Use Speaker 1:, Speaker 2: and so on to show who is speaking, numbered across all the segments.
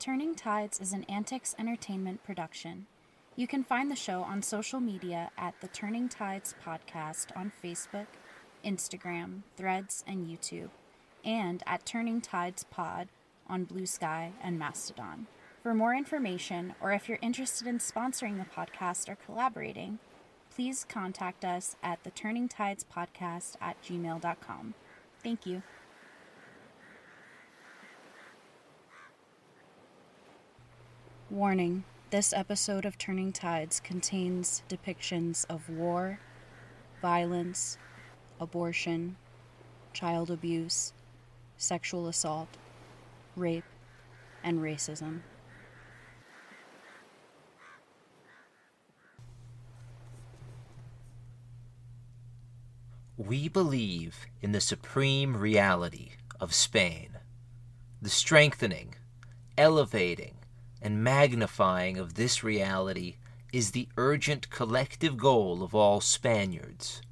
Speaker 1: Turning Tides is an Antiks entertainment production. You can find the show on social media at the Turning Tides Podcast on Facebook, Instagram, Threads, and YouTube, and at Turning Tides Pod on Bluesky and Mastodon. For more information, or if you're interested in sponsoring the podcast or collaborating, please contact us at theturningtidespodcast@gmail.com. Thank you. Warning: this episode of Turning Tides contains depictions of war, violence, abortion, child abuse, sexual assault, rape, and racism.
Speaker 2: We believe in the supreme reality of Spain, the strengthening, elevating, and magnifying of this reality is the urgent collective goal of all Spaniards.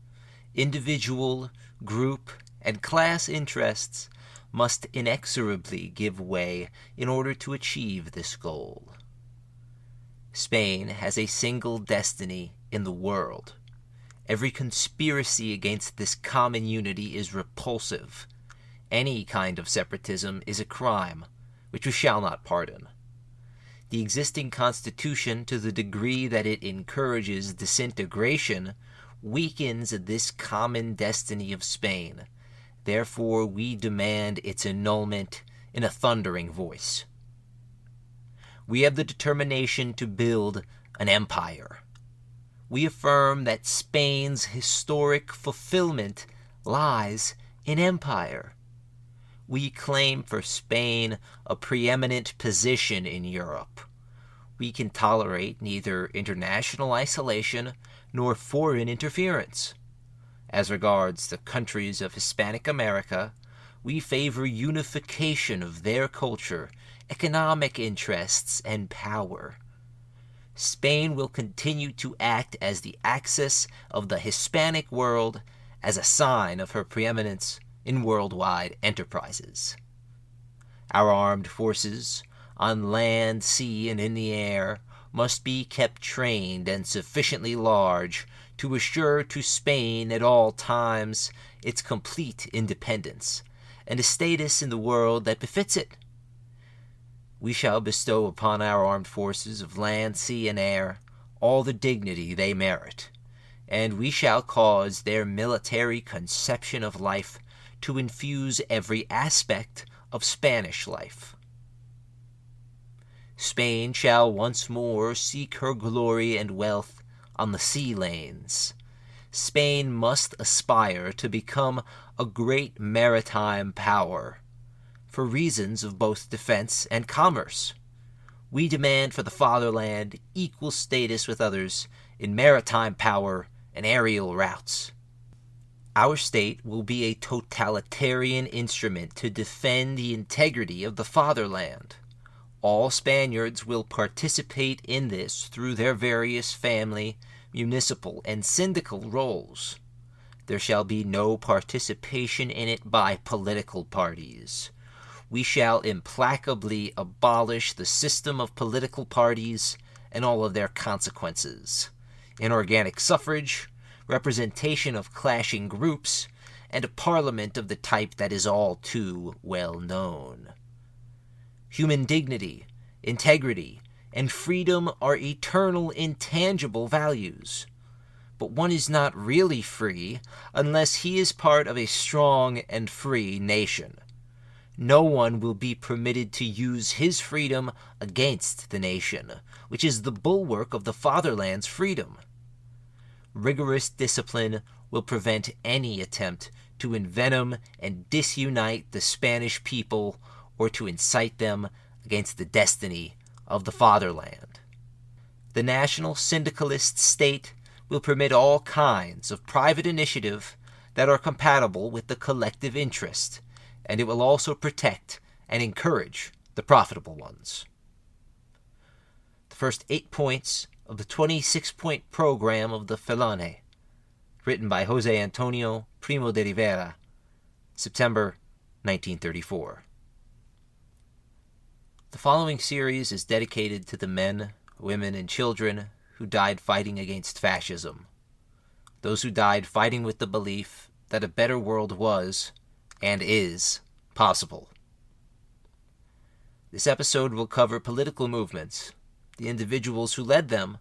Speaker 2: Individual, group, and class interests must inexorably give way in order to achieve this goal. Spain has a single destiny in the world. Every conspiracy against this common unity is repulsive. Any kind of separatism is a crime, which we shall not pardon. The existing constitution, to the degree that it encourages disintegration, weakens this common destiny of Spain. Therefore, we demand its annulment in a thundering voice. We have the determination to build an empire. We affirm that Spain's historic fulfillment lies in empire. We claim for Spain a preeminent position in Europe. We can tolerate neither international isolation nor foreign interference. As regards the countries of Hispanic America, we favor unification of their culture, economic interests, and power. Spain will continue to act as the axis of the Hispanic world as a sign of her preeminence in worldwide enterprises. Our armed forces, on land, sea, and in the air, must be kept trained and sufficiently large to assure to Spain at all times its complete independence and a status in the world that befits it. We shall bestow upon our armed forces of land, sea, and air all the dignity they merit, and we shall cause their military conception of life to infuse every aspect of Spanish life. Spain shall once more seek her glory and wealth on the sea lanes. Spain must aspire to become a great maritime power, for reasons of both defense and commerce. We demand for the fatherland equal status with others in maritime power and aerial routes. Our state will be a totalitarian instrument to defend the integrity of the fatherland. All Spaniards will participate in this through their various family, municipal, and syndical roles. There shall be no participation in it by political parties. We shall implacably abolish the system of political parties and all of their consequences. Inorganic suffrage, representation of clashing groups, and a parliament of the type that is all too well known. Human dignity, integrity, and freedom are eternal, intangible values. But one is not really free unless he is part of a strong and free nation. No one will be permitted to use his freedom against the nation, which is the bulwark of the fatherland's freedom. Rigorous discipline will prevent any attempt to envenom and disunite the Spanish people or to incite them against the destiny of the fatherland. The national syndicalist state will permit all kinds of private initiative that are compatible with the collective interest, and it will also protect and encourage the profitable ones. The first 8 points of the 26-point program of the Felone, written by Jose Antonio Primo de Rivera, September 1934. The following series is dedicated to the men, women, and children who died fighting against fascism. Those who died fighting with the belief that a better world was, and is, possible. This episode will cover political movements, the individuals who led them,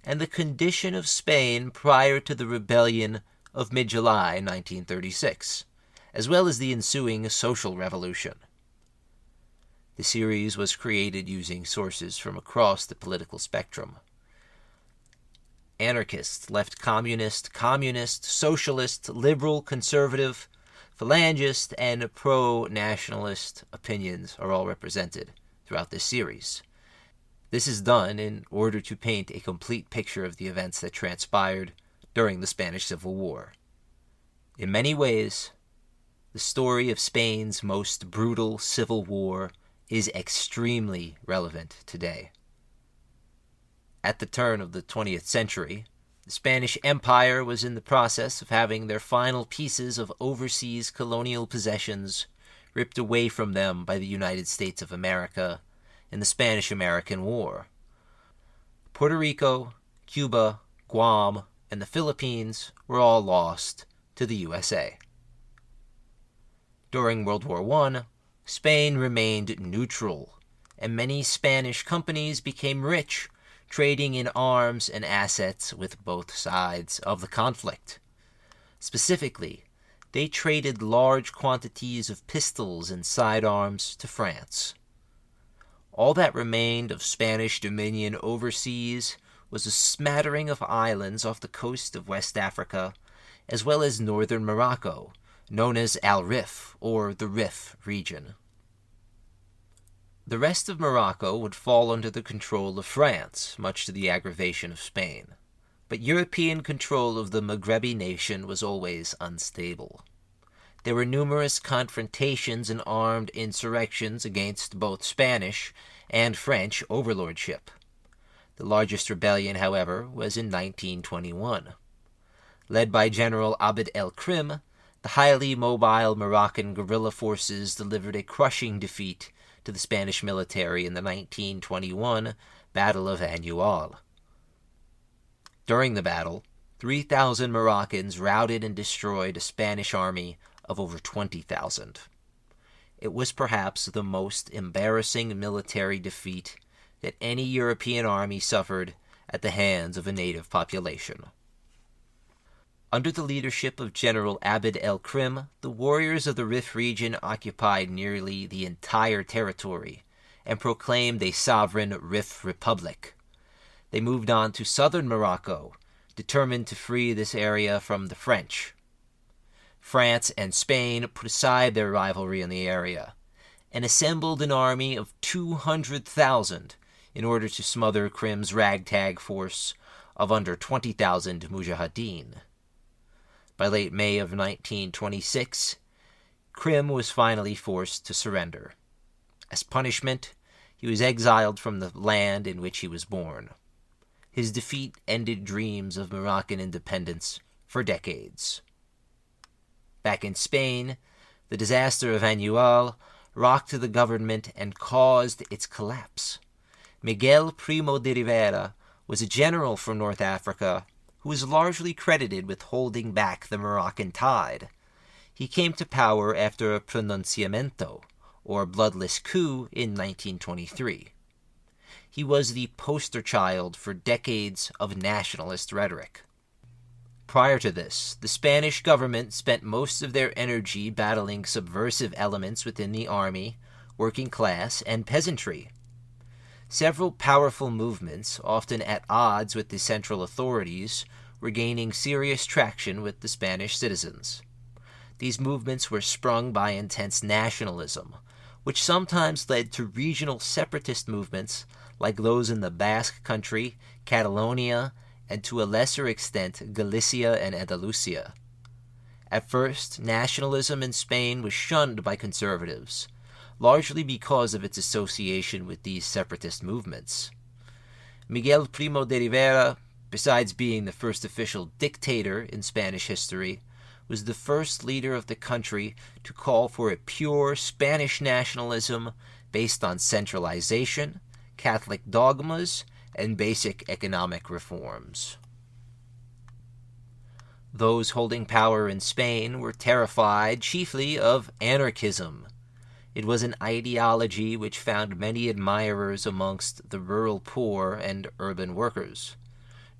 Speaker 2: and the condition of Spain prior to the rebellion of mid-July 1936, as well as the ensuing social revolution. The series was created using sources from across the political spectrum. Anarchist, left communist, socialist, liberal, conservative, phalangist, and pro-nationalist opinions are all represented throughout this series. This is done in order to paint a complete picture of the events that transpired during the Spanish Civil War. In many ways, the story of Spain's most brutal civil war is extremely relevant today. At the turn of the 20th century, the Spanish Empire was in the process of having their final pieces of overseas colonial possessions ripped away from them by the United States of America in the Spanish-American War. Puerto Rico, Cuba, Guam, and the Philippines were all lost to the USA. During World War I, Spain remained neutral, and many Spanish companies became rich, trading in arms and assets with both sides of the conflict. Specifically, they traded large quantities of pistols and sidearms to France. All that remained of Spanish dominion overseas was a smattering of islands off the coast of West Africa, as well as northern Morocco, known as Al Rif, or the Rif region. The rest of Morocco would fall under the control of France, much to the aggravation of Spain. But European control of the Maghrebi nation was always unstable. There were numerous confrontations and armed insurrections against both Spanish and French overlordship. The largest rebellion, however, was in 1921. Led by General Abd el-Krim, the highly mobile Moroccan guerrilla forces delivered a crushing defeat to the Spanish military in the 1921 Battle of Annual. During the battle, 3,000 Moroccans routed and destroyed a Spanish army of over 20,000. It was perhaps the most embarrassing military defeat that any European army suffered at the hands of a native population. Under the leadership of General Abd el-Krim, the warriors of the Rif region occupied nearly the entire territory and proclaimed a sovereign Rif republic. They moved on to southern Morocco, determined to free this area from the French. France and Spain put aside their rivalry in the area and assembled an army of 200,000 in order to smother Krim's ragtag force of under 20,000 mujahideen. By late May of 1926, Krim was finally forced to surrender. As punishment, he was exiled from the land in which he was born. His defeat ended dreams of Moroccan independence for decades. Back in Spain, the disaster of Annual rocked the government and caused its collapse. Miguel Primo de Rivera was a general from North Africa who was largely credited with holding back the Moroccan tide. He came to power after a pronunciamiento, or bloodless coup, in 1923. He was the poster child for decades of nationalist rhetoric. Prior to this, the Spanish government spent most of their energy battling subversive elements within the army, working class, and peasantry. Several powerful movements, often at odds with the central authorities, were gaining serious traction with the Spanish citizens. These movements were sprung by intense nationalism, which sometimes led to regional separatist movements like those in the Basque Country, Catalonia, and to a lesser extent Galicia and Andalusia. At first, nationalism in Spain was shunned by conservatives, largely because of its association with these separatist movements. Miguel Primo de Rivera, besides being the first official dictator in Spanish history, was the first leader of the country to call for a pure Spanish nationalism based on centralization, Catholic dogmas, and basic economic reforms. Those holding power in Spain were terrified chiefly of anarchism. It was an ideology which found many admirers amongst the rural poor and urban workers.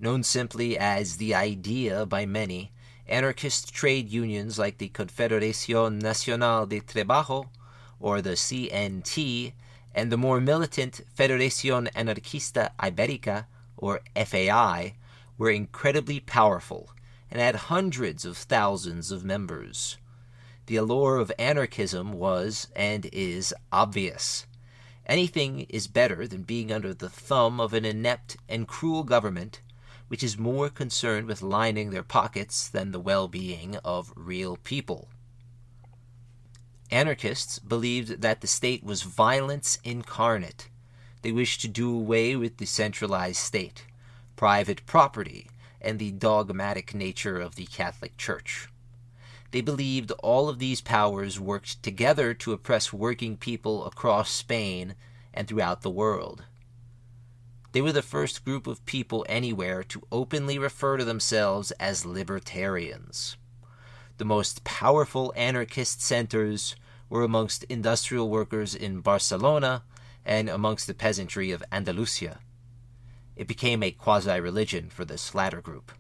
Speaker 2: Known simply as the idea by many, anarchist trade unions like the Confederación Nacional de Trabajo, or the CNT, and the more militant Federación Anarquista Ibérica, or FAI, were incredibly powerful and had hundreds of thousands of members. The allure of anarchism was and is obvious. Anything is better than being under the thumb of an inept and cruel government which is more concerned with lining their pockets than the well-being of real people. Anarchists believed that the state was violence incarnate. They wished to do away with the centralized state, private property, and the dogmatic nature of the Catholic Church. They believed all of these powers worked together to oppress working people across Spain and throughout the world. They were the first group of people anywhere to openly refer to themselves as libertarians. The most powerful anarchist centers were amongst industrial workers in Barcelona and amongst the peasantry of Andalusia. It became a quasi-religion for this latter group.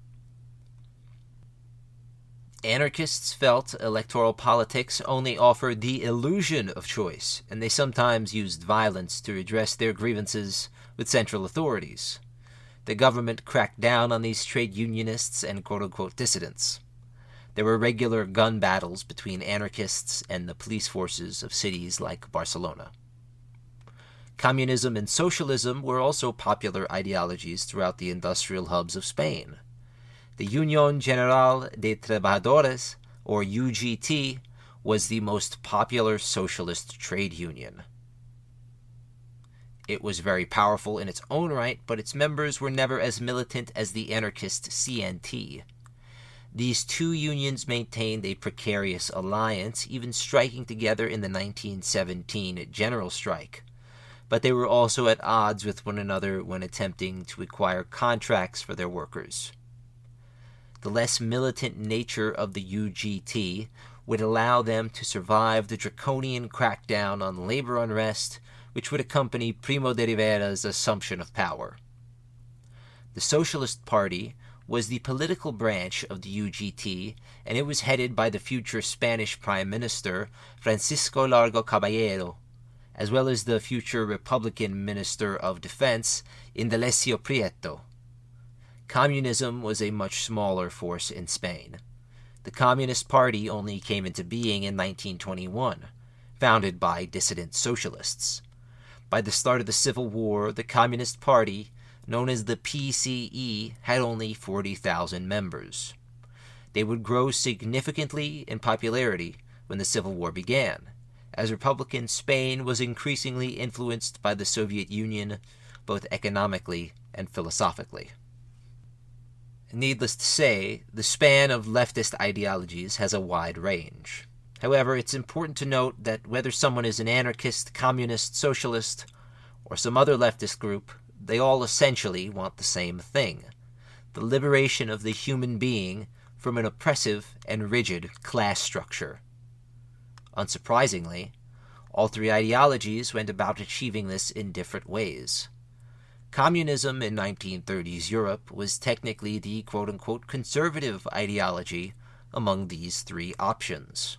Speaker 2: Anarchists felt electoral politics only offered the illusion of choice, and they sometimes used violence to redress their grievances with central authorities. The government cracked down on these trade unionists and quote-unquote dissidents. There were regular gun battles between anarchists and the police forces of cities like Barcelona. Communism and socialism were also popular ideologies throughout the industrial hubs of Spain. The Unión General de Trabajadores, or UGT, was the most popular socialist trade union. It was very powerful in its own right, but its members were never as militant as the anarchist CNT. These two unions maintained a precarious alliance, even striking together in the 1917 general strike. But they were also at odds with one another when attempting to acquire contracts for their workers. The less militant nature of the UGT would allow them to survive the draconian crackdown on labor unrest which would accompany Primo de Rivera's assumption of power. The Socialist Party was the political branch of the UGT, and it was headed by the future Spanish Prime Minister Francisco Largo Caballero, as well as the future Republican Minister of Defense Indalecio Prieto. Communism was a much smaller force in Spain. The Communist Party only came into being in 1921, founded by dissident socialists. By the start of the Civil War, the Communist Party, known as the PCE, had only 40,000 members. They would grow significantly in popularity when the Civil War began, as Republican Spain was increasingly influenced by the Soviet Union, both economically and philosophically. Needless to say, the span of leftist ideologies has a wide range. However, it's important to note that whether someone is an anarchist, communist, socialist, or some other leftist group, they all essentially want the same thing: the liberation of the human being from an oppressive and rigid class structure. Unsurprisingly, all three ideologies went about achieving this in different ways. Communism in 1930s Europe was technically the quote-unquote conservative ideology among these three options.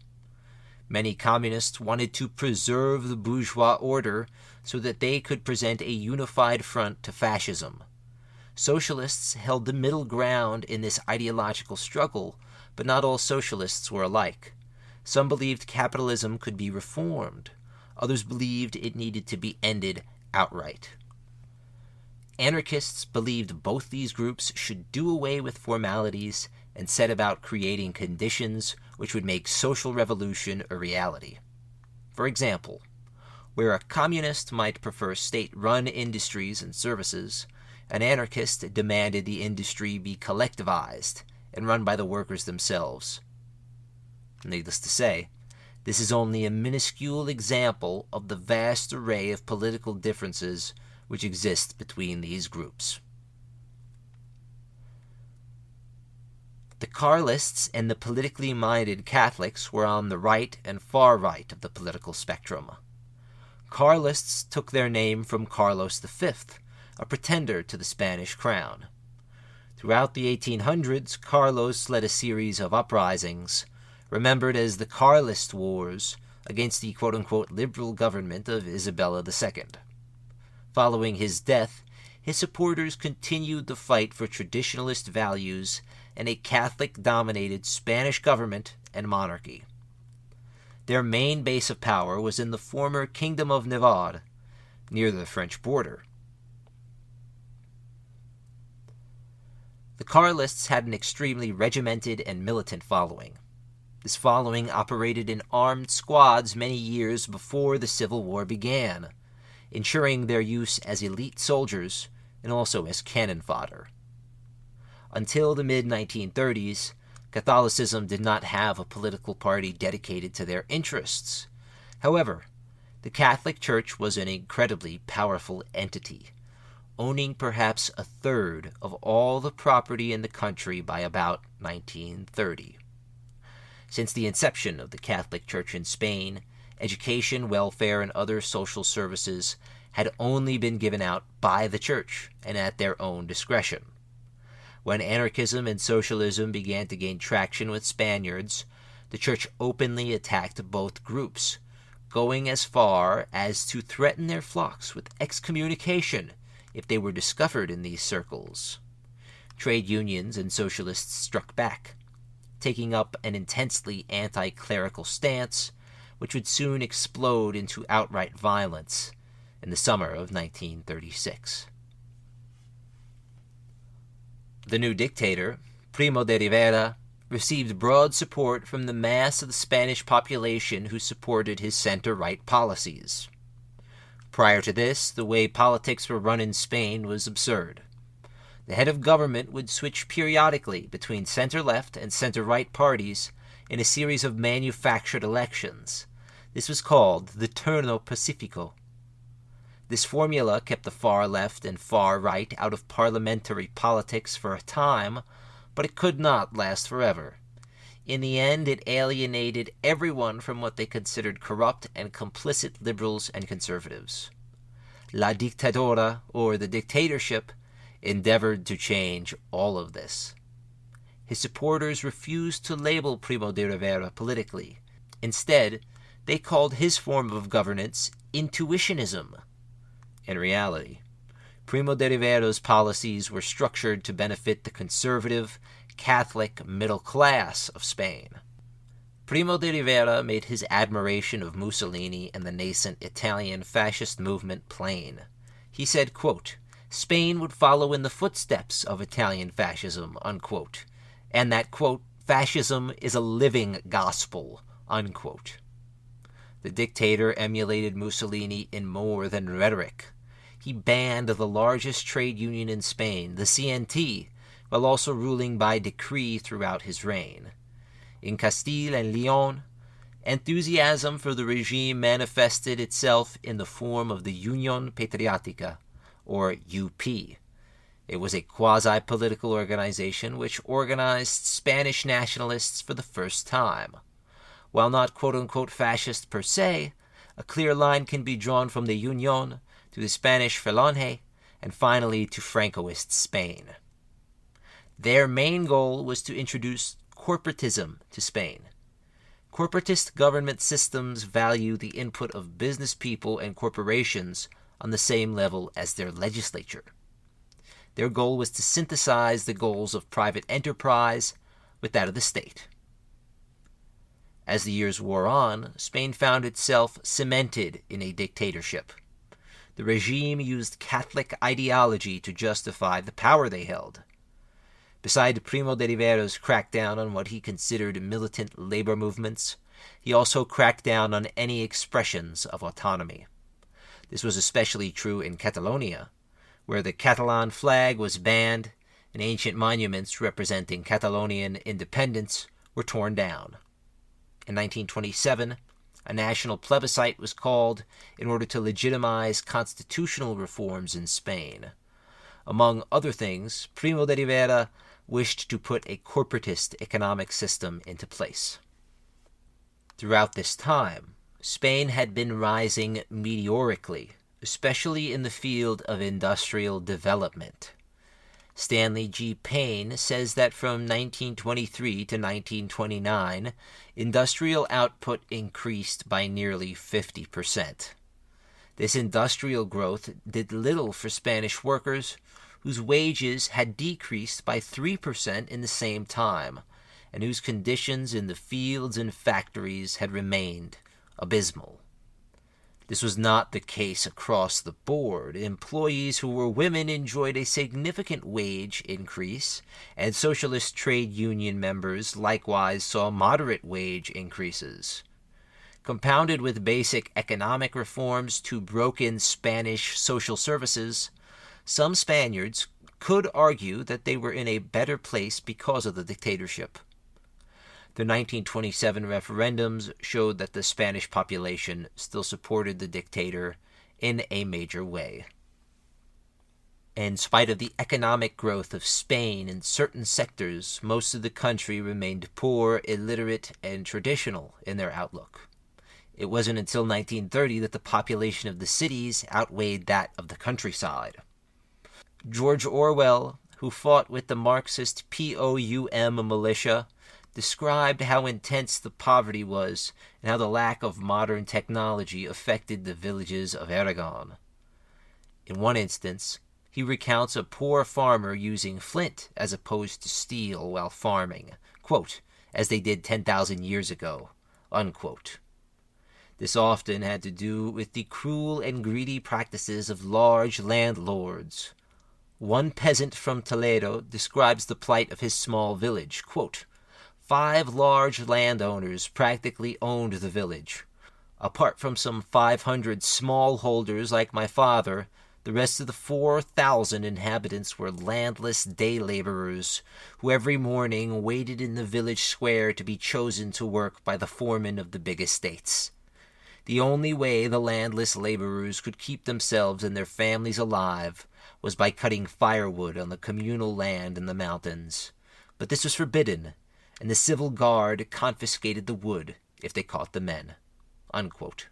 Speaker 2: Many communists wanted to preserve the bourgeois order so that they could present a unified front to fascism. Socialists held the middle ground in this ideological struggle, but not all socialists were alike. Some believed capitalism could be reformed. Others believed it needed to be ended outright. Anarchists believed both these groups should do away with formalities and set about creating conditions which would make social revolution a reality. For example, where a communist might prefer state-run industries and services, an anarchist demanded the industry be collectivized and run by the workers themselves. Needless to say, This is only a minuscule example of the vast array of political differences which exist between these groups. The Carlists and the politically minded Catholics were on the right and far right of the political spectrum. Carlists took their name from Carlos V, a pretender to the Spanish crown. Throughout the 1800s, Carlos led a series of uprisings, remembered as the Carlist Wars, against the quote-unquote liberal government of Isabella II. Following his death, his supporters continued the fight for traditionalist values and a Catholic-dominated Spanish government and monarchy. Their main base of power was in the former Kingdom of Navarre, near the French border. The Carlists had an extremely regimented and militant following. This following operated in armed squads many years before the Civil War began, ensuring their use as elite soldiers and also as cannon fodder. Until the mid-1930s, Catholicism did not have a political party dedicated to their interests. However, the Catholic Church was an incredibly powerful entity, owning perhaps a third of all the property in the country by about 1930. Since the inception of the Catholic Church in Spain, education, welfare, and other social services had only been given out by the Church and at their own discretion. When anarchism and socialism began to gain traction with Spaniards, the Church openly attacked both groups, going as far as to threaten their flocks with excommunication if they were discovered in these circles. Trade unions and socialists struck back, taking up an intensely anti-clerical stance, which would soon explode into outright violence in the summer of 1936. The new dictator, Primo de Rivera, received broad support from the mass of the Spanish population who supported his center-right policies. Prior to this, the way politics were run in Spain was absurd. The head of government would switch periodically between center-left and center-right parties in a series of manufactured elections. This was called the turno pacifico. This formula kept the far left and far right out of parliamentary politics for a time, but it could not last forever. In the end, it alienated everyone from what they considered corrupt and complicit liberals and conservatives. La dictadura, or the dictatorship, endeavored to change all of this. His supporters refused to label Primo de Rivera politically. Instead, they called his form of governance intuitionism. In reality, Primo de Rivera's policies were structured to benefit the conservative, Catholic middle class of Spain. Primo de Rivera made his admiration of Mussolini and the nascent Italian fascist movement plain. He said, quote, "Spain would follow in the footsteps of Italian fascism," unquote, and that, quote, "fascism is a living gospel," unquote. The dictator emulated Mussolini in more than rhetoric. He banned the largest trade union in Spain, the CNT, while also ruling by decree throughout his reign. In Castile and Leon, enthusiasm for the regime manifested itself in the form of the Unión Patriótica, or UP. It was a quasi-political organization which organized Spanish nationalists for the first time. While not quote-unquote fascist per se, a clear line can be drawn from the Unión to the Spanish Falange, and finally to Francoist Spain. Their main goal was to introduce corporatism to Spain. Corporatist government systems value the input of business people and corporations on the same level as their legislature. Their goal was to synthesize the goals of private enterprise with that of the state. As the years wore on, Spain found itself cemented in a dictatorship. The regime used Catholic ideology to justify the power they held. Beside Primo de Rivera's crackdown on what he considered militant labor movements, he also cracked down on any expressions of autonomy. This was especially true in Catalonia, where the Catalan flag was banned and ancient monuments representing Catalonian independence were torn down. In 1927, A national plebiscite was called in order to legitimize constitutional reforms in Spain. Among other things, Primo de Rivera wished to put a corporatist economic system into place. Throughout this time, Spain had been rising meteorically, especially in the field of industrial development. Stanley G. Payne says that from 1923 to 1929, industrial output increased by nearly 50%. This industrial growth did little for Spanish workers, whose wages had decreased by 3% in the same time, and whose conditions in the fields and factories had remained abysmal. This was not the case across the board. Employees who were women enjoyed a significant wage increase, and socialist trade union members likewise saw moderate wage increases. Compounded with basic economic reforms to broken Spanish social services, some Spaniards could argue that they were in a better place because of the dictatorship. The 1927 referendums showed that the Spanish population still supported the dictator in a major way. In spite of the economic growth of Spain in certain sectors, most of the country remained poor, illiterate, and traditional in their outlook. It wasn't until 1930 that the population of the cities outweighed that of the countryside. George Orwell, who fought with the Marxist POUM militia, described how intense the poverty was and how the lack of modern technology affected the villages of Aragon. In one instance, he recounts a poor farmer using flint as opposed to steel while farming, quote, as they did 10,000 years ago, unquote. This often had to do with the cruel and greedy practices of large landlords. One peasant from Toledo describes the plight of his small village, quote, 5 large landowners practically owned the village. Apart from some 500 smallholders like my father, the rest of the 4,000 inhabitants were landless day laborers who every morning waited in the village square to be chosen to work by the foreman of the big estates. The only way the landless laborers could keep themselves and their families alive was by cutting firewood on the communal land in the mountains. But this was forbidden, and the civil guard confiscated the wood if they caught the men. Unquote.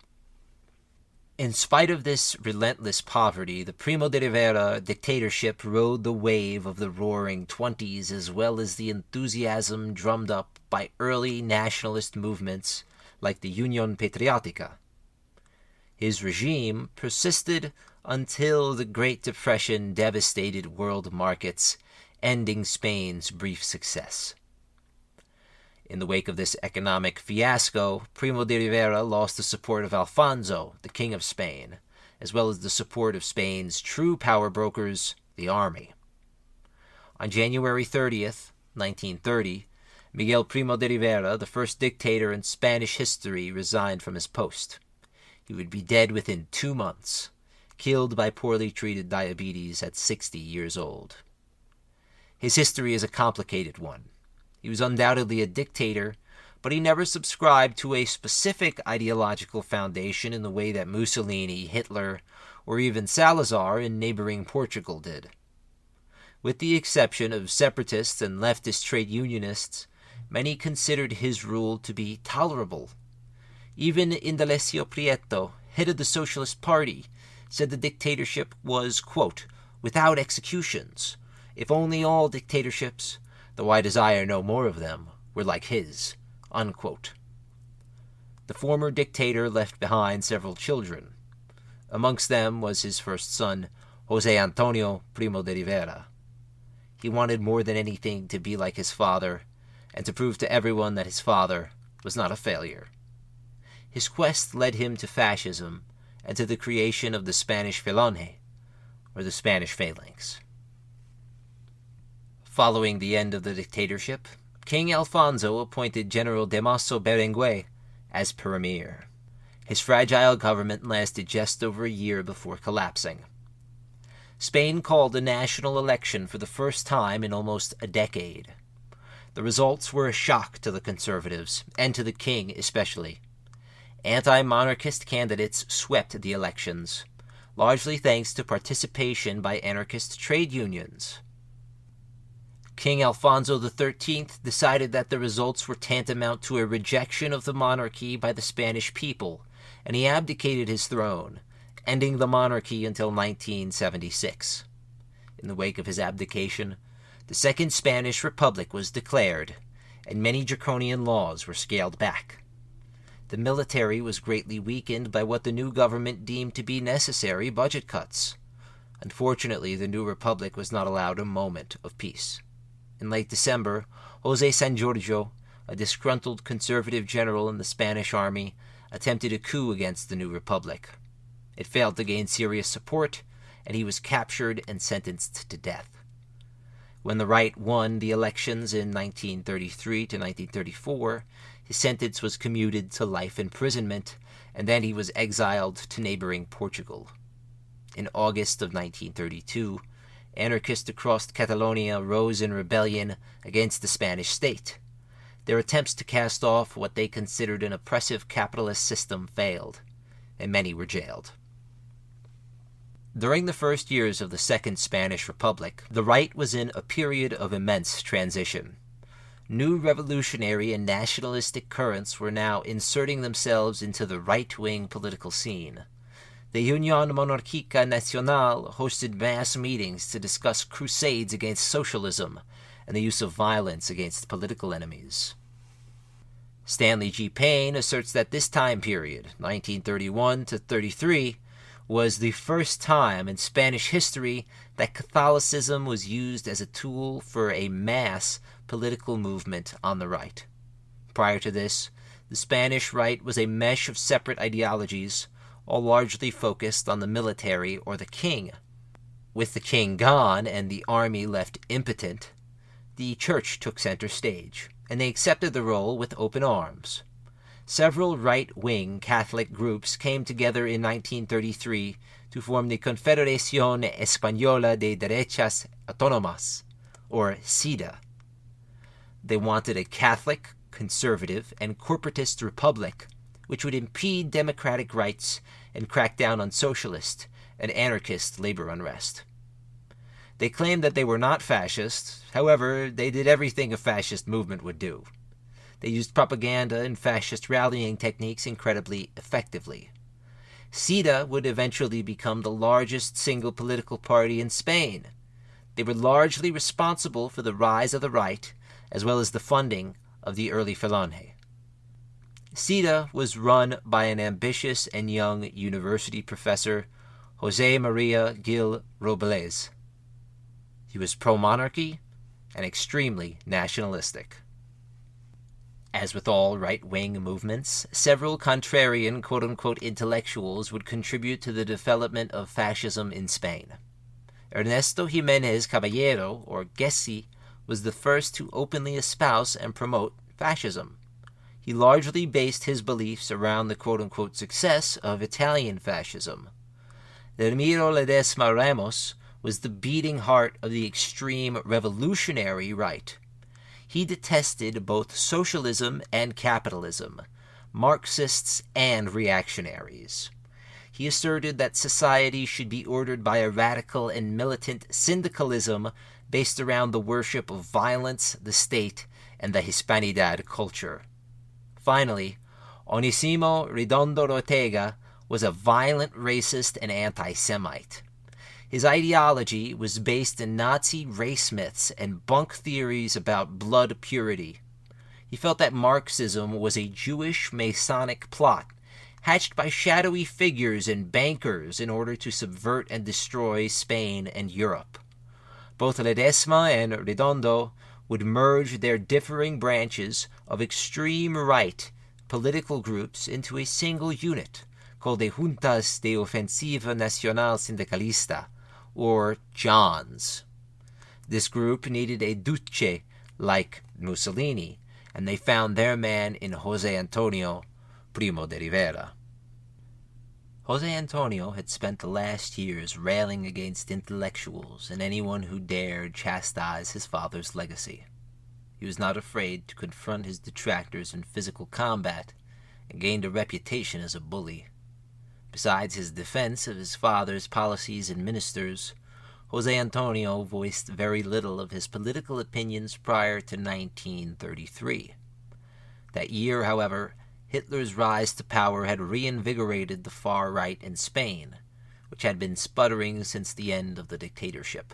Speaker 2: In spite of this relentless poverty, the Primo de Rivera dictatorship rode the wave of the Roaring Twenties as well as the enthusiasm drummed up by early nationalist movements like the Unión Patriótica. His regime persisted until the Great Depression devastated world markets, ending Spain's brief success. In the wake of this economic fiasco, Primo de Rivera lost the support of Alfonso, the King of Spain, as well as the support of Spain's true power brokers, the army. On January 30th, 1930, Miguel Primo de Rivera, the first dictator in Spanish history, resigned from his post. He would be dead within 2 months, killed by poorly treated diabetes at 60 years old. His history is a complicated one. He was undoubtedly a dictator, but he never subscribed to a specific ideological foundation in the way that Mussolini, Hitler, or even Salazar in neighboring Portugal did. With the exception of separatists and leftist trade unionists, many considered his rule to be tolerable. Even Indalecio Prieto, head of the Socialist Party, said the dictatorship was, quote, without executions. If only all dictatorships, though I desire no more of them, were like his, unquote. The former dictator left behind several children. Amongst them was his first son, José Antonio Primo de Rivera. He wanted more than anything to be like his father, and to prove to everyone that his father was not a failure. His quest led him to fascism and to the creation of the Spanish Falange, or the Spanish Phalanx. Following the end of the dictatorship, King Alfonso appointed General Damaso Berenguer as premier. His fragile government lasted just over a year before collapsing. Spain called a national election for the first time in almost a decade. The results were a shock to the conservatives, and to the king especially. anti-monarchist candidates swept the elections, largely thanks to participation by anarchist trade unions. King Alfonso XIII decided that the results were tantamount to a rejection of the monarchy by the Spanish people, and he abdicated his throne, ending the monarchy until 1976. In the wake of his abdication, the Second Spanish Republic was declared, and many draconian laws were scaled back. The military was greatly weakened by what the new government deemed to be necessary budget cuts. Unfortunately, the new republic was not allowed a moment of peace. In late December, José San Giorgio, a disgruntled conservative general in the Spanish army, attempted a coup against the new republic. It failed to gain serious support, and he was captured and sentenced to death. When the right won the elections in 1933 to 1934, his sentence was commuted to life imprisonment, and then he was exiled to neighboring Portugal. In August of 1932, anarchists across Catalonia rose in rebellion against the Spanish state. Their attempts to cast off what they considered an oppressive capitalist system failed, and many were jailed. During the first years of the Second Spanish Republic, the right was in a period of immense transition. New revolutionary and nationalistic currents were now inserting themselves into the right-wing political scene. The Unión Monárquica Nacional hosted mass meetings to discuss crusades against socialism and the use of violence against political enemies. Stanley G. Payne asserts that this time period, 1931 to 33, was the first time in Spanish history that Catholicism was used as a tool for a mass political movement on the right. Prior to this, the Spanish right was a mesh of separate ideologies, all largely focused on the military or the king. With the king gone and the army left impotent, the church took center stage, and they accepted the role with open arms. Several right-wing Catholic groups came together in 1933 to form the Confederación Española de Derechas Autónomas, or CEDA. They wanted a Catholic, conservative, and corporatist republic which would impede democratic rights and crack down on socialist and anarchist labor unrest. They claimed that they were not fascist. However, they did everything a fascist movement would do. They used propaganda and fascist rallying techniques incredibly effectively. CEDA would eventually become the largest single political party in Spain. They were largely responsible for the rise of the right, as well as the funding of the early Falange. CEDA was run by an ambitious and young university professor, José María Gil Robles. He was pro-monarchy and extremely nationalistic. As with all right-wing movements, several contrarian quote-unquote intellectuals would contribute to the development of fascism in Spain. Ernesto Jiménez Caballero, or Gessi, was the first to openly espouse and promote fascism. He largely based his beliefs around the quote-unquote success of Italian fascism. Ramiro Ledesma Ramos was the beating heart of the extreme revolutionary right. He detested both socialism and capitalism, Marxists and reactionaries. He asserted that society should be ordered by a radical and militant syndicalism based around the worship of violence, the state, and the Hispanidad culture. Finally, Onísimo Redondo Ortega was a violent racist and anti-Semite. His ideology was based in Nazi race myths and bunk theories about blood purity. He felt that Marxism was a Jewish Masonic plot, hatched by shadowy figures and bankers in order to subvert and destroy Spain and Europe. Both Ledesma and Redondo would merge their differing branches of extreme right political groups into a single unit called the Juntas de Ofensiva Nacional Sindicalista, or JONS. This group needed a duce like Mussolini, and they found their man in José Antonio Primo de Rivera. José Antonio had spent the last years railing against intellectuals and anyone who dared chastise his father's legacy. He was not afraid to confront his detractors in physical combat, and gained a reputation as a bully. Besides his defense of his father's policies and ministers, José Antonio voiced very little of his political opinions prior to 1933. That year, however, Hitler's rise to power had reinvigorated the far right in Spain, which had been sputtering since the end of the dictatorship.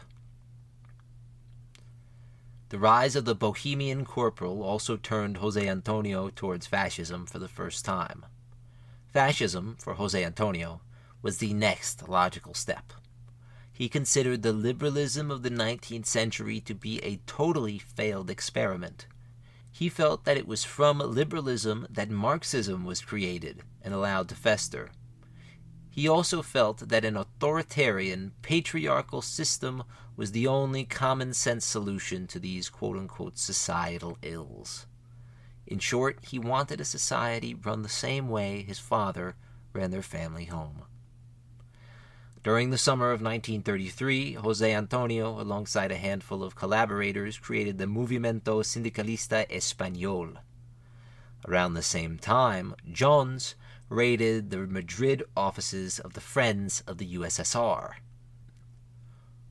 Speaker 2: The rise of the Bohemian corporal also turned José Antonio towards fascism for the first time. Fascism, for José Antonio, was the next logical step. He considered the liberalism of the 19th century to be a totally failed experiment. He felt that it was from liberalism that Marxism was created and allowed to fester. He also felt that an authoritarian, patriarchal system was the only common-sense solution to these quote-unquote societal ills. In short, he wanted a society run the same way his father ran their family home. During the summer of 1933, José Antonio, alongside a handful of collaborators, created the Movimiento Sindicalista Español. Around the same time, Jones raided the Madrid offices of the Friends of the USSR.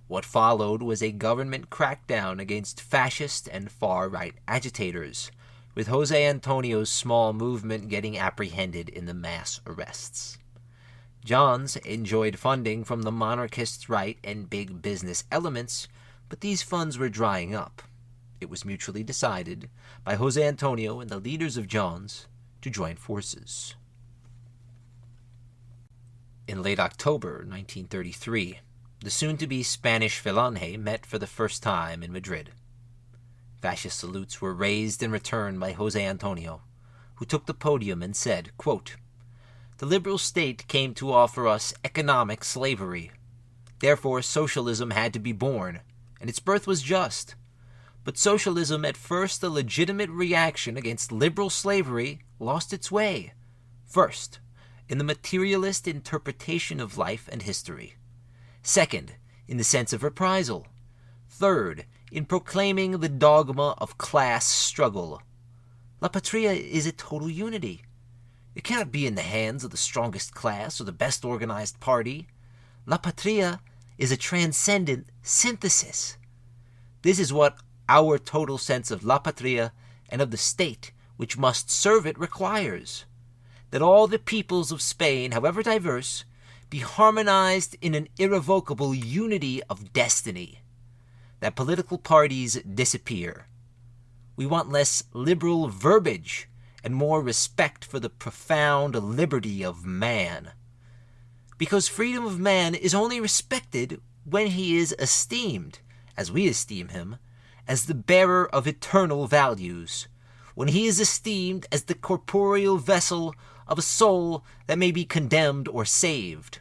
Speaker 2: What followed was a government crackdown against fascist and far-right agitators, with José Antonio's small movement getting apprehended in the mass arrests. Johns enjoyed funding from the monarchist right and big business elements, but these funds were drying up. It was mutually decided by José Antonio and the leaders of Johns to join forces. In late October 1933, the soon-to-be Spanish Falange met for the first time in Madrid. Fascist salutes were raised in return by José Antonio, who took the podium and said, quote, "The liberal state came to offer us economic slavery. Therefore, socialism had to be born, and its birth was just. But socialism, at first a legitimate reaction against liberal slavery, lost its way. First, in the materialist interpretation of life and history. Second, in the sense of reprisal. Third, in proclaiming the dogma of class struggle. La Patria is a total unity. It cannot be in the hands of the strongest class or the best organized party. La Patria is a transcendent synthesis. This is what our total sense of La Patria and of the state which must serve it requires. That all the peoples of Spain, however diverse, be harmonized in an irrevocable unity of destiny. That political parties disappear. We want less liberal verbiage and more respect for the profound liberty of man. Because freedom of man is only respected when he is esteemed, as we esteem him, as the bearer of eternal values, when he is esteemed as the corporeal vessel of a soul that may be condemned or saved.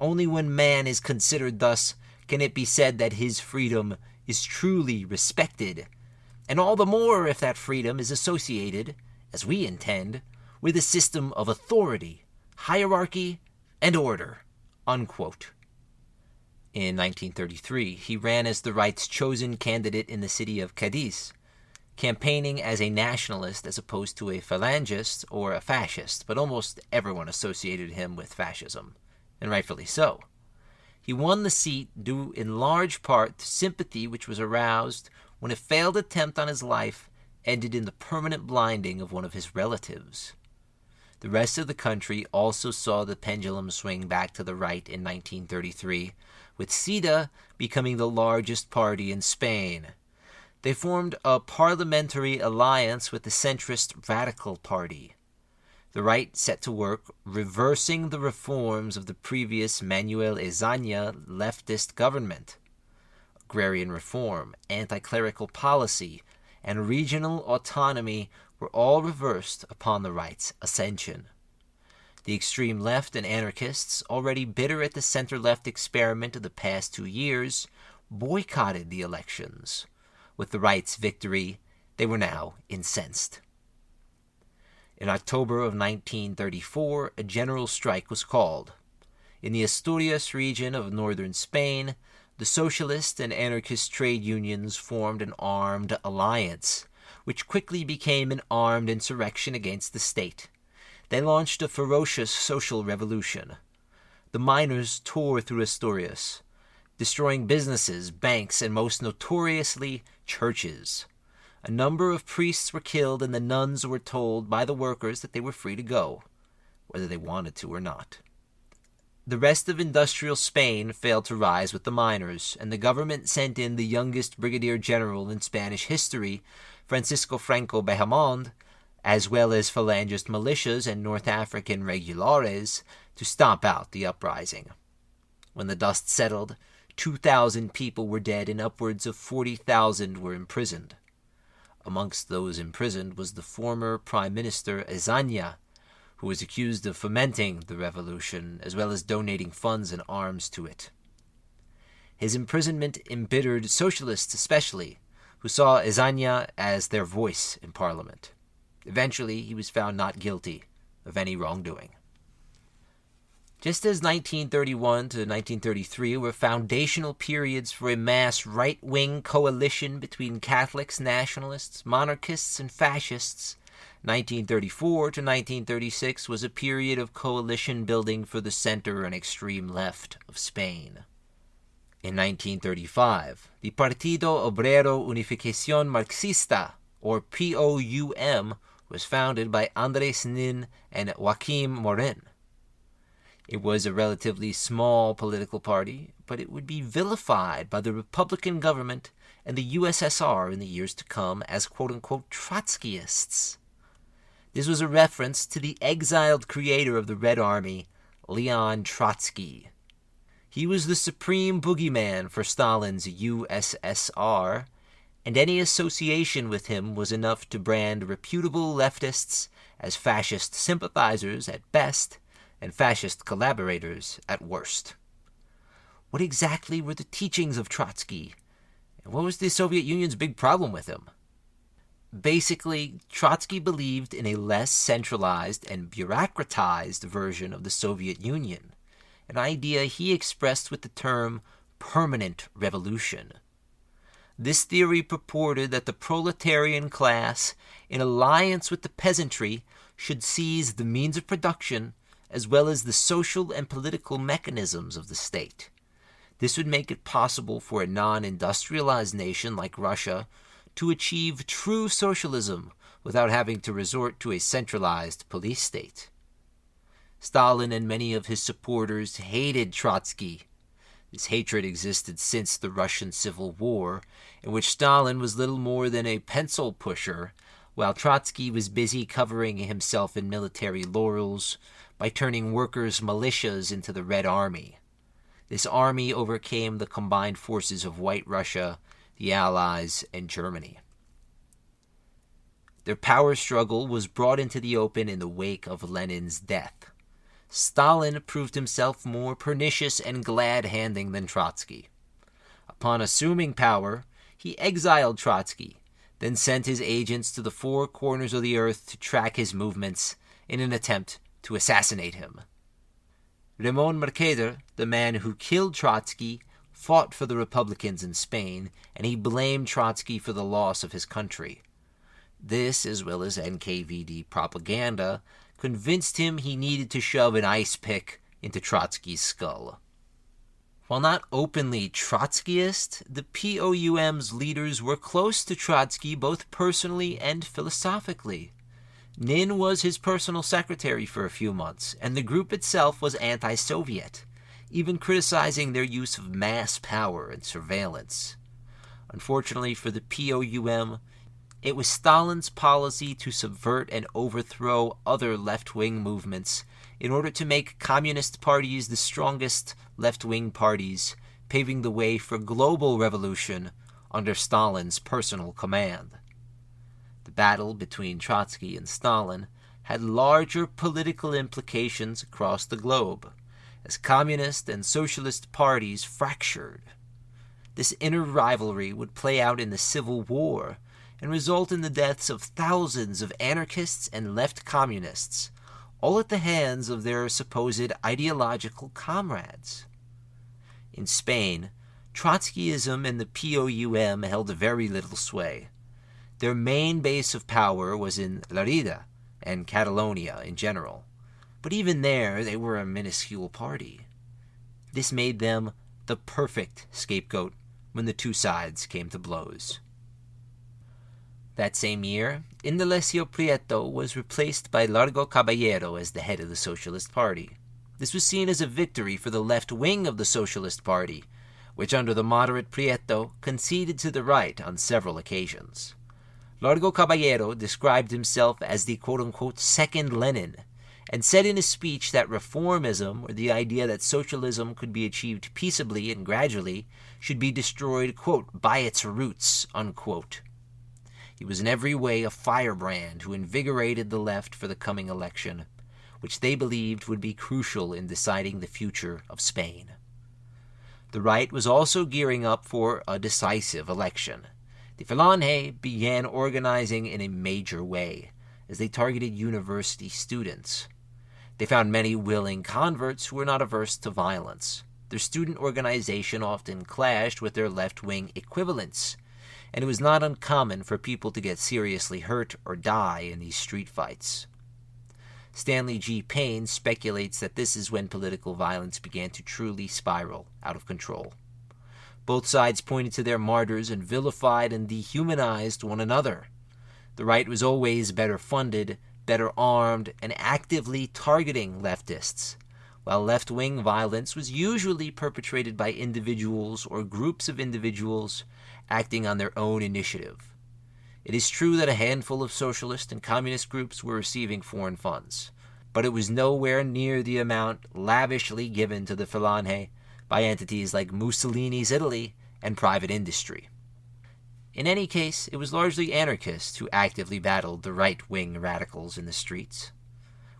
Speaker 2: Only when man is considered thus can it be said that his freedom is truly respected, and all the more if that freedom is associated, as we intend, with a system of authority, hierarchy, and order." Unquote. In 1933, he ran as the right's chosen candidate in the city of Cadiz, campaigning as a nationalist as opposed to a phalangist or a fascist, but almost everyone associated him with fascism, and rightfully so. He won the seat due in large part to sympathy which was aroused when a failed attempt on his life ended in the permanent blinding of one of his relatives. The rest of the country also saw the pendulum swing back to the right in 1933, with CIDA becoming the largest party in Spain. They formed a parliamentary alliance with the centrist Radical Party. The right set to work reversing the reforms of the previous Manuel Ezaña leftist government. Agrarian reform, anti-clerical policy, and regional autonomy were all reversed upon the right's ascension. The extreme left and anarchists, already bitter at the center-left experiment of the past 2 years, boycotted the elections. With the right's victory, they were now incensed. In October of 1934, a general strike was called. In the Asturias region of northern Spain, the socialist and anarchist trade unions formed an armed alliance, which quickly became an armed insurrection against the state. they launched a ferocious social revolution. The miners tore through Asturias, destroying businesses, banks, and most notoriously, churches. A number of priests were killed, and the nuns were told by the workers that they were free to go, whether they wanted to or not. The rest of industrial Spain failed to rise with the miners, and the government sent in the youngest brigadier general in Spanish history, Francisco Franco Behamond, as well as Falangist militias and North African regulares, to stomp out the uprising. When the dust settled, 2,000 people were dead and upwards of 40,000 were imprisoned. Amongst those imprisoned was the former Prime Minister Ezaña, who was accused of fomenting the revolution as well as donating funds and arms to it. His imprisonment embittered socialists especially, who saw Ezaña as their voice in Parliament. Eventually, he was found not guilty of any wrongdoing. Just as 1931 to 1933 were foundational periods for a mass right-wing coalition between Catholics, nationalists, monarchists, and fascists, 1934 to 1936 was a period of coalition building for the center and extreme left of Spain. In 1935, the Partido Obrero Unificación Marxista, or POUM, was founded by Andrés Nin and Joaquim Morin. It was a relatively small political party, but it would be vilified by the Republican government and the USSR in the years to come as quote-unquote Trotskyists. This was a reference to the exiled creator of the Red Army, Leon Trotsky. He was the supreme boogeyman for Stalin's USSR, and any association with him was enough to brand reputable leftists as fascist sympathizers at best and fascist collaborators at worst. What exactly were the teachings of Trotsky, and what was the Soviet Union's big problem with him? Basically, Trotsky believed in a less centralized and bureaucratized version of the Soviet Union, an idea he expressed with the term permanent revolution. This theory purported that the proletarian class, in alliance with the peasantry, should seize the means of production as well as the social and political mechanisms of the state. This would make it possible for a non-industrialized nation like Russia to achieve true socialism without having to resort to a centralized police state. Stalin and many of his supporters hated Trotsky. This hatred existed since the Russian Civil War, in which Stalin was little more than a pencil pusher, while Trotsky was busy covering himself in military laurels by turning workers' militias into the Red Army. This army overcame the combined forces of White Russia, the Allies, and Germany. Their power struggle was brought into the open in the wake of Lenin's death. Stalin proved himself more pernicious and glad-handing than Trotsky. Upon assuming power, he exiled Trotsky, then sent his agents to the four corners of the earth to track his movements in an attempt to assassinate him. Ramon Mercader, the man who killed Trotsky, fought for the Republicans in Spain, and he blamed Trotsky for the loss of his country. This, as well as NKVD propaganda, convinced him he needed to shove an ice pick into Trotsky's skull. While not openly Trotskyist, the POUM's leaders were close to Trotsky both personally and philosophically. Nin was his personal secretary for a few months, and the group itself was anti-Soviet, even criticizing their use of mass power and surveillance. Unfortunately for the POUM, it was Stalin's policy to subvert and overthrow other left-wing movements in order to make communist parties the strongest left-wing parties, paving the way for global revolution under Stalin's personal command. The battle between Trotsky and Stalin had larger political implications across the globe, as communist and socialist parties fractured. This inner rivalry would play out in the Civil War and result in the deaths of thousands of anarchists and left communists, all at the hands of their supposed ideological comrades. In Spain, Trotskyism and the POUM held very little sway. Their main base of power was in Lerida, and Catalonia in general. But even there, they were a minuscule party. This made them the perfect scapegoat when the two sides came to blows. That same year, Indalecio Prieto was replaced by Largo Caballero as the head of the Socialist Party. This was seen as a victory for the left wing of the Socialist Party, which under the moderate Prieto conceded to the right on several occasions. Largo Caballero described himself as the quote-unquote second Lenin, and said in his speech that reformism, or the idea that socialism could be achieved peaceably and gradually, should be destroyed, quote, by its roots, unquote. He was in every way a firebrand who invigorated the left for the coming election, which they believed would be crucial in deciding the future of Spain. The right was also gearing up for a decisive election. The Falange began organizing in a major way, as they targeted university students. They found many willing converts who were not averse to violence. Their student organization often clashed with their left-wing equivalents, and it was not uncommon for people to get seriously hurt or die in these street fights. Stanley G. Payne speculates that this is when political violence began to truly spiral out of control. Both sides pointed to their martyrs and vilified and dehumanized one another. The right was always better funded, better armed, and actively targeting leftists, while left-wing violence was usually perpetrated by individuals or groups of individuals acting on their own initiative. It is true that a handful of socialist and communist groups were receiving foreign funds, but it was nowhere near the amount lavishly given to the Falange by entities like Mussolini's Italy and private industry. In any case, it was largely anarchists who actively battled the right-wing radicals in the streets,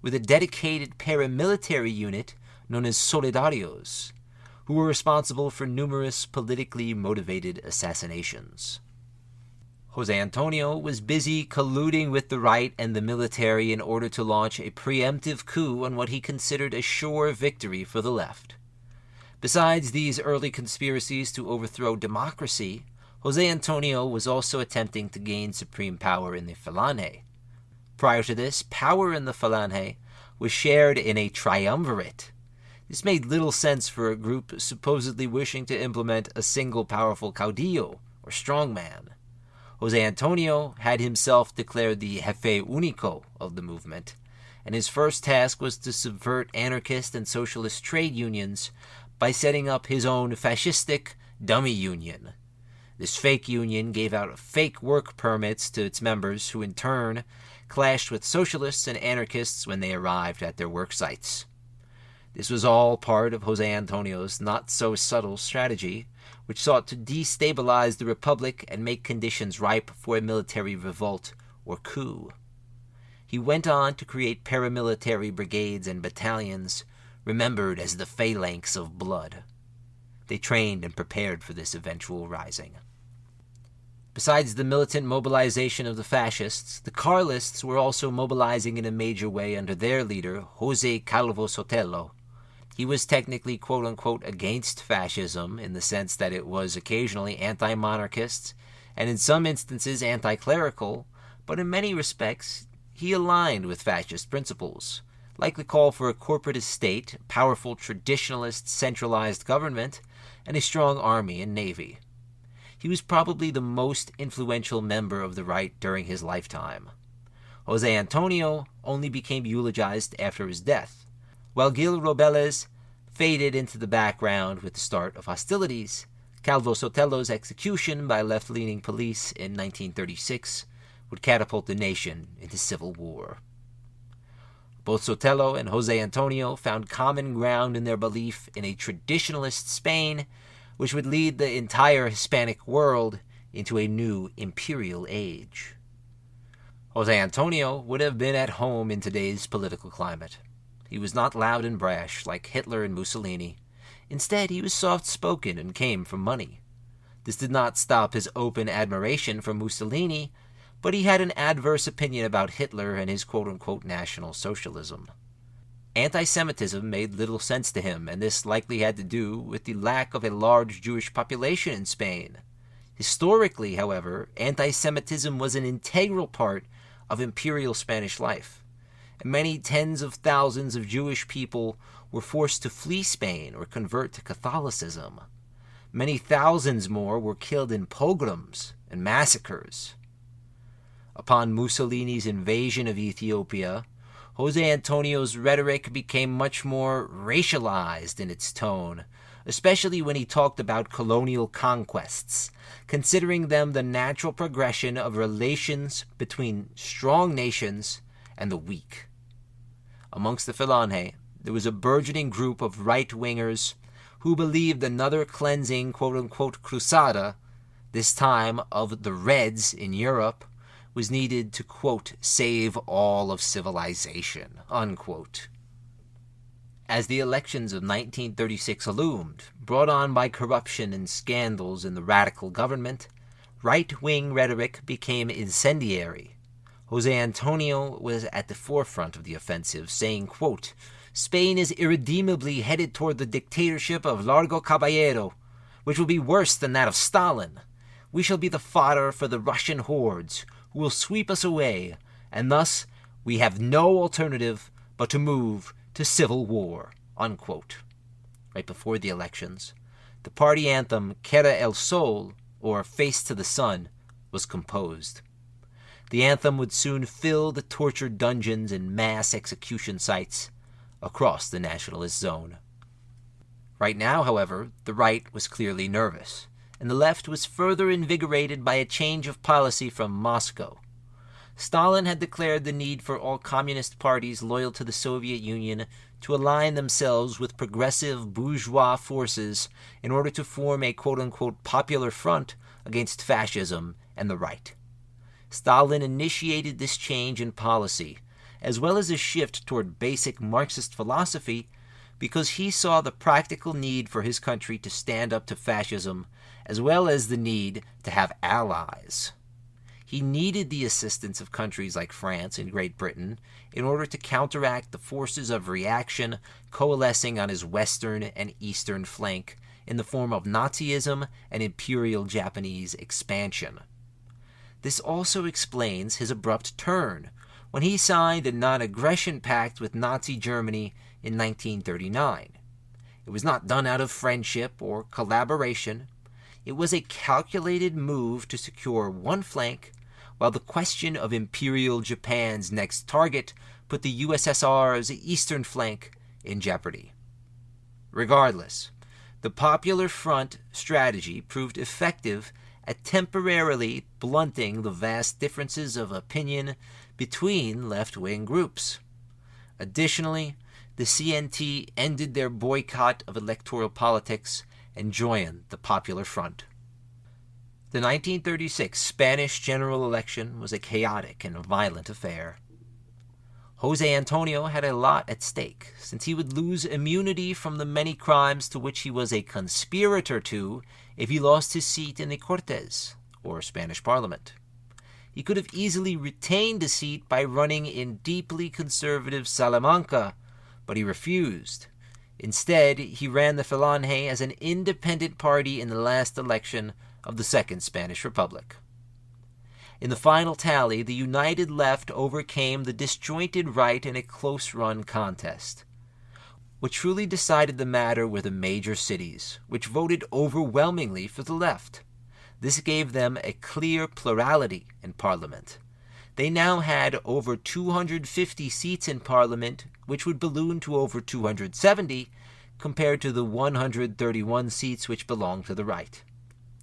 Speaker 2: with a dedicated paramilitary unit known as Solidarios, who were responsible for numerous politically motivated assassinations. Jose Antonio was busy colluding with the right and the military in order to launch a preemptive coup on what he considered a sure victory for the left. Besides these early conspiracies to overthrow democracy, Jose Antonio was also attempting to gain supreme power in the Falange. Prior to this, power in the Falange was shared in a triumvirate. This made little sense for a group supposedly wishing to implement a single powerful caudillo, or strongman. Jose Antonio had himself declared the jefe único of the movement, and his first task was to subvert anarchist and socialist trade unions by setting up his own fascistic dummy union. This fake union gave out fake work permits to its members, who in turn clashed with socialists and anarchists when they arrived at their work sites. This was all part of Jose Antonio's not-so-subtle strategy, which sought to destabilize the Republic and make conditions ripe for a military revolt or coup. He went on to create paramilitary brigades and battalions, remembered as the phalanx of blood. They trained and prepared for this eventual rising. Besides the militant mobilization of the fascists, the Carlists were also mobilizing in a major way under their leader, José Calvo Sotelo. He was technically quote-unquote against fascism in the sense that it was occasionally anti-monarchist and in some instances anti-clerical, but in many respects he aligned with fascist principles, like the call for a corporatist state, powerful traditionalist centralized government, and a strong army and navy. He was probably the most influential member of the right during his lifetime. Jose Antonio only became eulogized after his death, while Gil Robeles faded into the background with the start of hostilities. Calvo Sotelo's execution by left-leaning police in 1936 would catapult the nation into civil war. Both Sotelo and Jose Antonio found common ground in their belief in a traditionalist Spain, which would lead the entire Hispanic world into a new imperial age. Jose Antonio would have been at home in today's political climate. He was not loud and brash like Hitler and Mussolini. Instead, he was soft-spoken and came from money. This did not stop his open admiration for Mussolini, but he had an adverse opinion about Hitler and his quote-unquote National Socialism. Anti-Semitism made little sense to him, and this likely had to do with the lack of a large Jewish population in Spain. Historically, however, anti-Semitism was an integral part of imperial Spanish life. and many tens of thousands of Jewish people were forced to flee Spain or convert to Catholicism. Many thousands more were killed in pogroms and massacres. Upon Mussolini's invasion of Ethiopia, José Antonio's rhetoric became much more racialized in its tone, especially when he talked about colonial conquests, considering them the natural progression of relations between strong nations and the weak. Amongst the Falange, there was a burgeoning group of right-wingers who believed another cleansing quote-unquote crusada, this time of the Reds in Europe, was needed to, quote, save all of civilization, unquote. As the elections of 1936 loomed, brought on by corruption and scandals in the radical government, right-wing rhetoric became incendiary. José Antonio was at the forefront of the offensive, saying, quote, Spain is irredeemably headed toward the dictatorship of Largo Caballero, which will be worse than that of Stalin. We shall be the fodder for the Russian hordes, who will sweep us away, and thus we have no alternative but to move to civil war, unquote. Right before the elections, the party anthem Cara el Sol, or Face to the Sun, was composed. The anthem would soon fill the torture dungeons and mass execution sites across the nationalist zone. Right now, however, the right was clearly nervous, and the left was further invigorated by a change of policy from Moscow. Stalin had declared the need for all communist parties loyal to the Soviet Union to align themselves with progressive bourgeois forces in order to form a quote-unquote popular front against fascism and the right. Stalin initiated this change in policy, as well as a shift toward basic Marxist philosophy, because he saw the practical need for his country to stand up to fascism, as well as the need to have allies. He needed the assistance of countries like France and Great Britain in order to counteract the forces of reaction coalescing on his western and eastern flank in the form of Nazism and Imperial Japanese expansion. This also explains his abrupt turn when he signed a non-aggression pact with Nazi Germany in 1939. It was not done out of friendship or collaboration. It was a calculated move to secure one flank, while the question of Imperial Japan's next target put the USSR's eastern flank in jeopardy. Regardless, the Popular Front strategy proved effective at temporarily blunting the vast differences of opinion between left-wing groups. Additionally, the CNT ended their boycott of electoral politics and joined the Popular Front. The 1936 Spanish general election was a chaotic and violent affair. José Antonio had a lot at stake, since he would lose immunity from the many crimes to which he was a conspirator to if he lost his seat in the Cortes, or Spanish Parliament. He could have easily retained a seat by running in deeply conservative Salamanca, but he refused. Instead, he ran the Falange as an independent party in the last election of the Second Spanish Republic. In the final tally, the united left overcame the disjointed right in a close-run contest. What truly decided the matter were the major cities, which voted overwhelmingly for the left. This gave them a clear plurality in Parliament. They now had over 250 seats in Parliament, which would balloon to over 270, compared to the 131 seats which belonged to the right.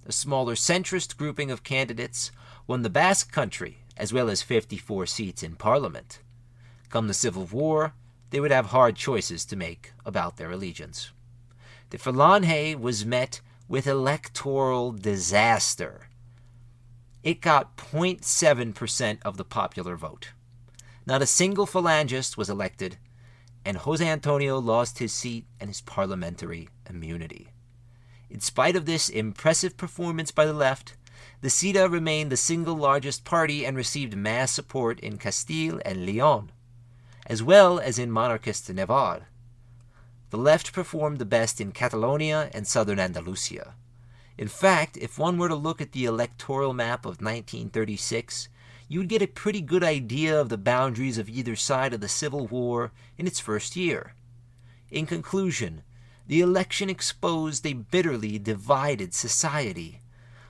Speaker 2: A smaller centrist grouping of candidates won the Basque Country, as well as 54 seats in Parliament. Come the Civil War, they would have hard choices to make about their allegiance. The Falange was met with electoral disaster. It got 0.7% of the popular vote. Not a single Falangist was elected, and José Antonio lost his seat and his parliamentary immunity. In spite of this impressive performance by the left, the CIDA remained the single largest party and received mass support in Castile and Leon, as well as in monarchist Navarre. The left performed the best in Catalonia and southern Andalusia. In fact, if one were to look at the electoral map of 1936, you would get a pretty good idea of the boundaries of either side of the Civil War in its first year. In conclusion, the election exposed a bitterly divided society,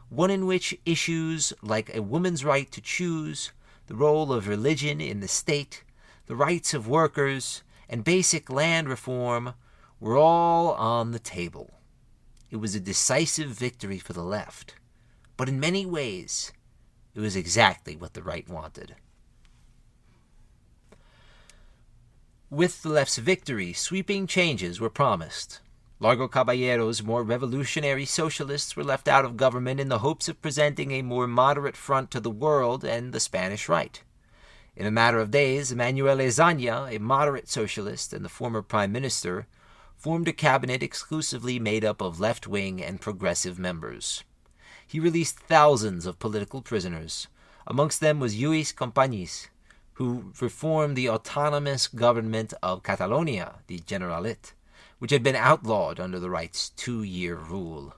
Speaker 2: one in which issues like a woman's right to choose, the role of religion in the state, the rights of workers, and basic land reform were all on the table. It was a decisive victory for the left, but in many ways, it was exactly what the right wanted. With the left's victory, sweeping changes were promised. Largo Caballero's more revolutionary socialists were left out of government in the hopes of presenting a more moderate front to the world and the Spanish right. In a matter of days, Manuel Azaña, a moderate socialist and the former prime minister, formed a cabinet exclusively made up of left-wing and progressive members. He released thousands of political prisoners. Amongst them was Lluís Companys, who reformed the autonomous government of Catalonia, the Generalit, which had been outlawed under the right's 2-year rule.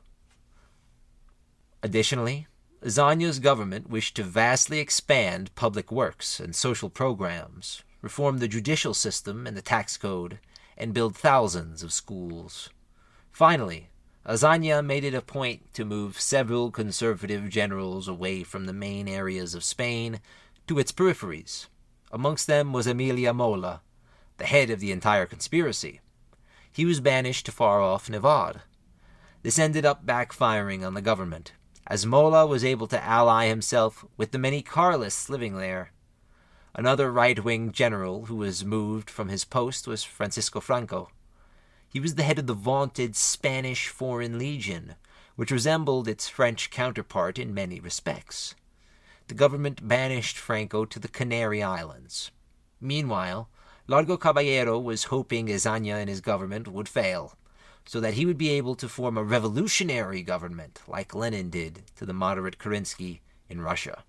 Speaker 2: Additionally, Azaña's government wished to vastly expand public works and social programs, reform the judicial system and the tax code, and build thousands of schools. Finally, Azaña made it a point to move several conservative generals away from the main areas of Spain to its peripheries. Amongst them was Emilia Mola, the head of the entire conspiracy. He was banished to far-off Navarre. This ended up backfiring on the government, as Mola was able to ally himself with the many Carlists living there. Another right-wing general who was moved from his post was Francisco Franco. He was the head of the vaunted Spanish Foreign Legion, which resembled its French counterpart in many respects. The government banished Franco to the Canary Islands. Meanwhile, Largo Caballero was hoping Azaña and his government would fail, so that he would be able to form a revolutionary government like Lenin did to the moderate Kerensky in Russia.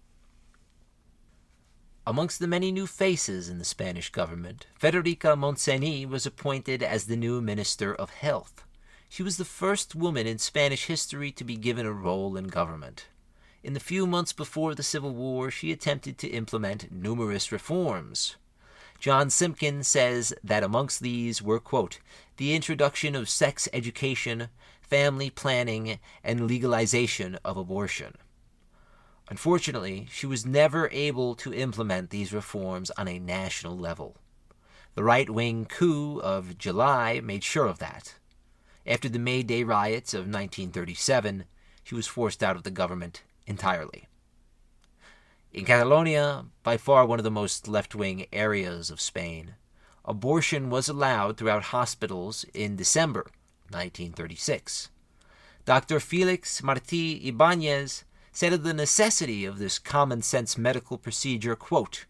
Speaker 2: Amongst the many new faces in the Spanish government, Federica Montseny was appointed as the new Minister of Health. She was the first woman in Spanish history to be given a role in government. In the few months before the Civil War, she attempted to implement numerous reforms. John Simpkins says that amongst these were, quote, the introduction of sex education, family planning, and legalization of abortion. Unfortunately, she was never able to implement these reforms on a national level. The right-wing coup of July made sure of that. After the May Day riots of 1937, she was forced out of the government entirely. In Catalonia, by far one of the most left-wing areas of Spain, abortion was allowed throughout hospitals in December 1936. Dr. Felix Martí Ibáñez said of the necessity of this common-sense medical procedure, quote,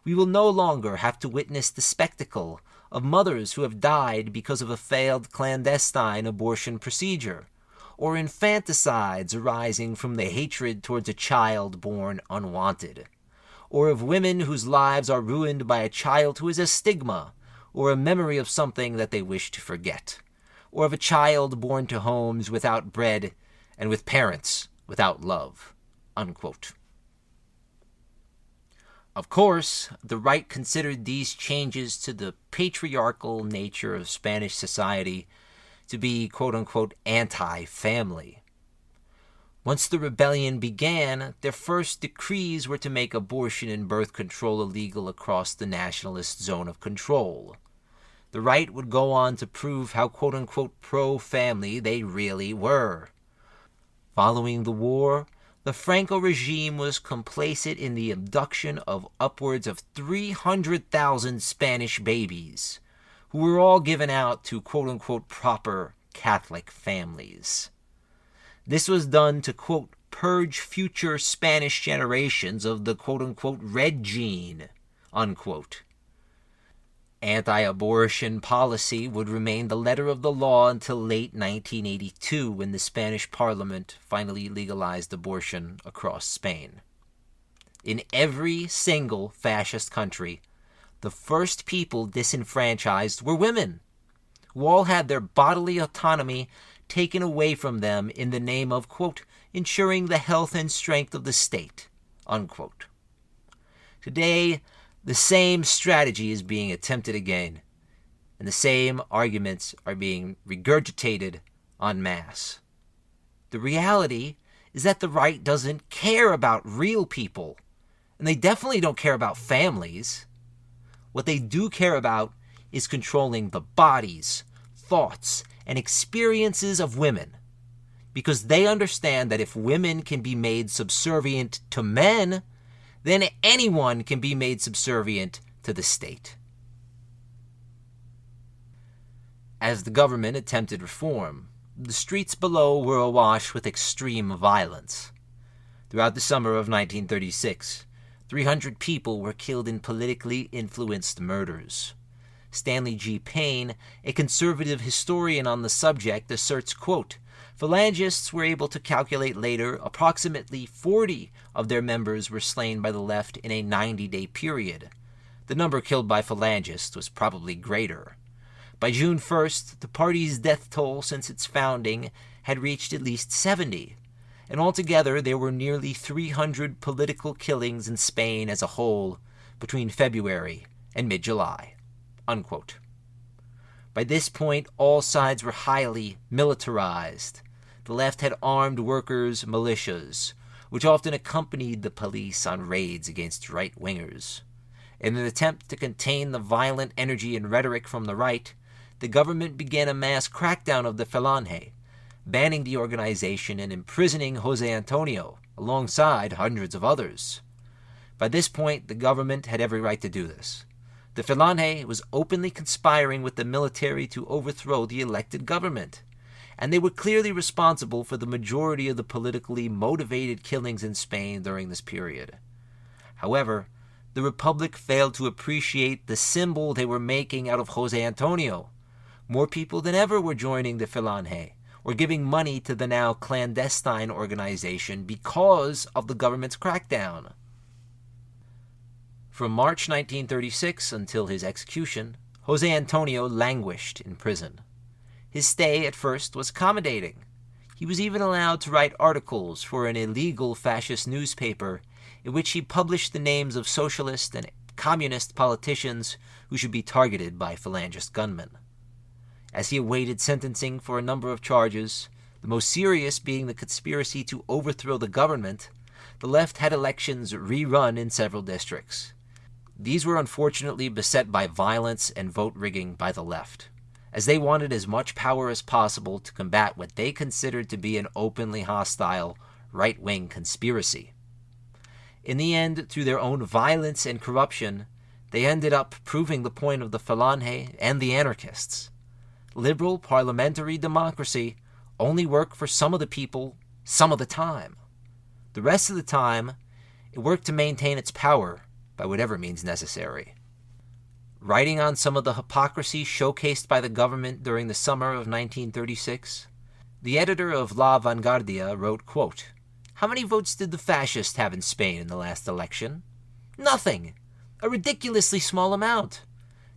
Speaker 2: "We will no longer have to witness the spectacle of mothers who have died because of a failed clandestine abortion procedure, or infanticides arising from the hatred towards a child born unwanted, or of women whose lives are ruined by a child who is a stigma, or a memory of something that they wish to forget, or of a child born to homes without bread and with parents without love." Unquote. Of course, the right considered these changes to the patriarchal nature of Spanish society to be, quote-unquote, anti-family. Once the rebellion began, their first decrees were to make abortion and birth control illegal across the nationalist zone of control. The right would go on to prove how, quote-unquote, pro-family they really were. Following the war, the Franco regime was complacent in the abduction of upwards of 300,000 Spanish babies, who were all given out to quote-unquote proper Catholic families. This was done to, quote, purge future Spanish generations of the quote-unquote red gene, unquote. Anti-abortion policy would remain the letter of the law until late 1982, when the Spanish Parliament finally legalized abortion across Spain. In every single fascist country, the first people disenfranchised were women, who all had their bodily autonomy taken away from them in the name of, quote, ensuring the health and strength of the state, unquote. Today, the same strategy is being attempted again, and the same arguments are being regurgitated en masse. The reality is that the right doesn't care about real people, and they definitely don't care about families. What they do care about is controlling the bodies, thoughts, and experiences of women, because they understand that if women can be made subservient to men, then anyone can be made subservient to the state. As the government attempted reform, the streets below were awash with extreme violence. Throughout the summer of 1936, 300 people were killed in politically influenced murders. Stanley G. Payne, a conservative historian on the subject, asserts, quote, "Phalangists were able to calculate later approximately 40 of their members were slain by the left in a 90-day period. The number killed by phalangists was probably greater. By June 1st, the party's death toll since its founding had reached at least 70, and altogether there were nearly 300 political killings in Spain as a whole between February and mid-July." Unquote. By this point, all sides were highly militarized. The left had armed workers' militias, which often accompanied the police on raids against right-wingers. In an attempt to contain the violent energy and rhetoric from the right, the government began a mass crackdown of the Falange, banning the organization and imprisoning Jose Antonio, alongside hundreds of others. By this point, the government had every right to do this. The Falange was openly conspiring with the military to overthrow the elected government, and they were clearly responsible for the majority of the politically motivated killings in Spain during this period. However, the Republic failed to appreciate the symbol they were making out of Jose Antonio. More people than ever were joining the Falange, or giving money to the now clandestine organization because of the government's crackdown. From March 1936 until his execution, Jose Antonio languished in prison. His stay at first was accommodating. He was even allowed to write articles for an illegal fascist newspaper in which he published the names of socialist and communist politicians who should be targeted by Falangist gunmen. As he awaited sentencing for a number of charges, the most serious being the conspiracy to overthrow the government, the left had elections rerun in several districts. These were unfortunately beset by violence and vote rigging by the left, as they wanted as much power as possible to combat what they considered to be an openly hostile, right-wing conspiracy. In the end, through their own violence and corruption, they ended up proving the point of the Falange and the anarchists. Liberal parliamentary democracy only worked for some of the people, some of the time. The rest of the time, it worked to maintain its power by whatever means necessary. Writing on some of the hypocrisy showcased by the government during the summer of 1936, the editor of La Vanguardia wrote, quote, "How many votes did the fascists have in Spain in the last election? Nothing. A ridiculously small amount.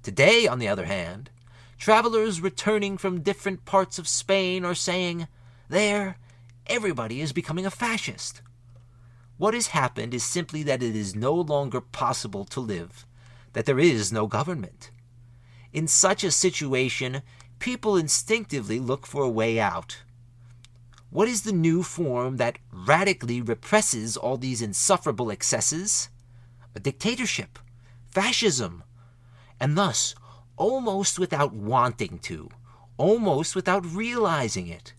Speaker 2: Today, on the other hand, travelers returning from different parts of Spain are saying, 'There, everybody is becoming a fascist.' What has happened is simply that it is no longer possible to live, that there is no government. In such a situation, people instinctively look for a way out. What is the new form that radically represses all these insufferable excesses? A dictatorship, fascism, and thus, almost without wanting to, almost without realizing it,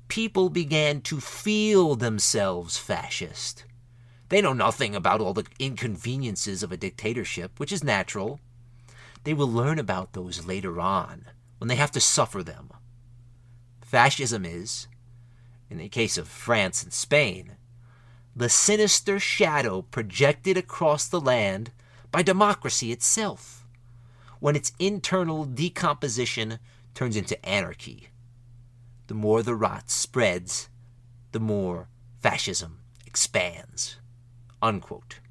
Speaker 2: people began to feel themselves fascist. They know nothing about all the inconveniences of a dictatorship, which is natural. They will learn about those later on, when they have to suffer them. Fascism is, in the case of France and Spain, the sinister shadow projected across the land by democracy itself, when its internal decomposition turns into anarchy. The more the rot spreads, the more fascism expands." Unquote.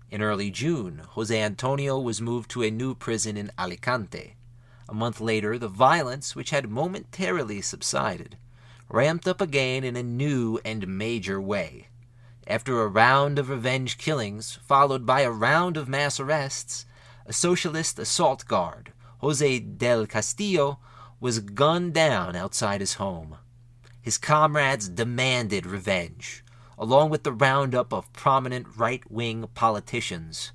Speaker 2: In early June, Jose Antonio was moved to a new prison in Alicante. A month later, the violence, which had momentarily subsided, ramped up again in a new and major way. After a round of revenge killings, followed by a round of mass arrests, a socialist assault guard, José del Castillo, was gunned down outside his home. His comrades demanded revenge, along with the roundup of prominent right-wing politicians.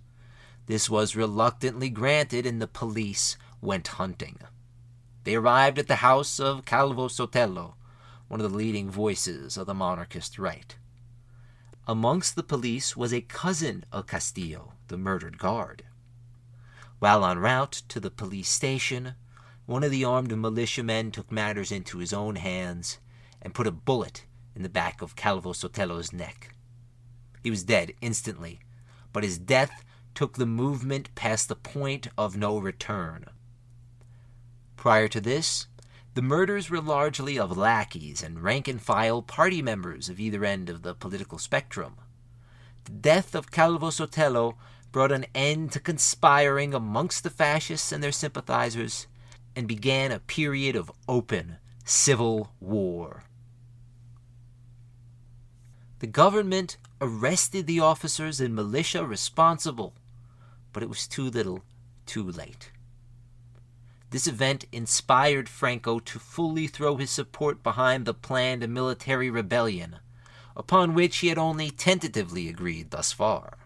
Speaker 2: This was reluctantly granted, and the police went hunting. They arrived at the house of Calvo Sotelo, one of the leading voices of the monarchist right. Amongst the police was a cousin of Castillo, the murdered guard. While en route to the police station, one of the armed militiamen took matters into his own hands and put a bullet in the back of Calvo Sotelo's neck. He was dead instantly, but his death took the movement past the point of no return. Prior to this, the murders were largely of lackeys and rank-and-file party members of either end of the political spectrum. The death of Calvo Sotelo brought an end to conspiring amongst the fascists and their sympathizers, and began a period of open civil war. The government arrested the officers and militia responsible, but it was too little, too late. This event inspired Franco to fully throw his support behind the planned military rebellion, upon which he had only tentatively agreed thus far.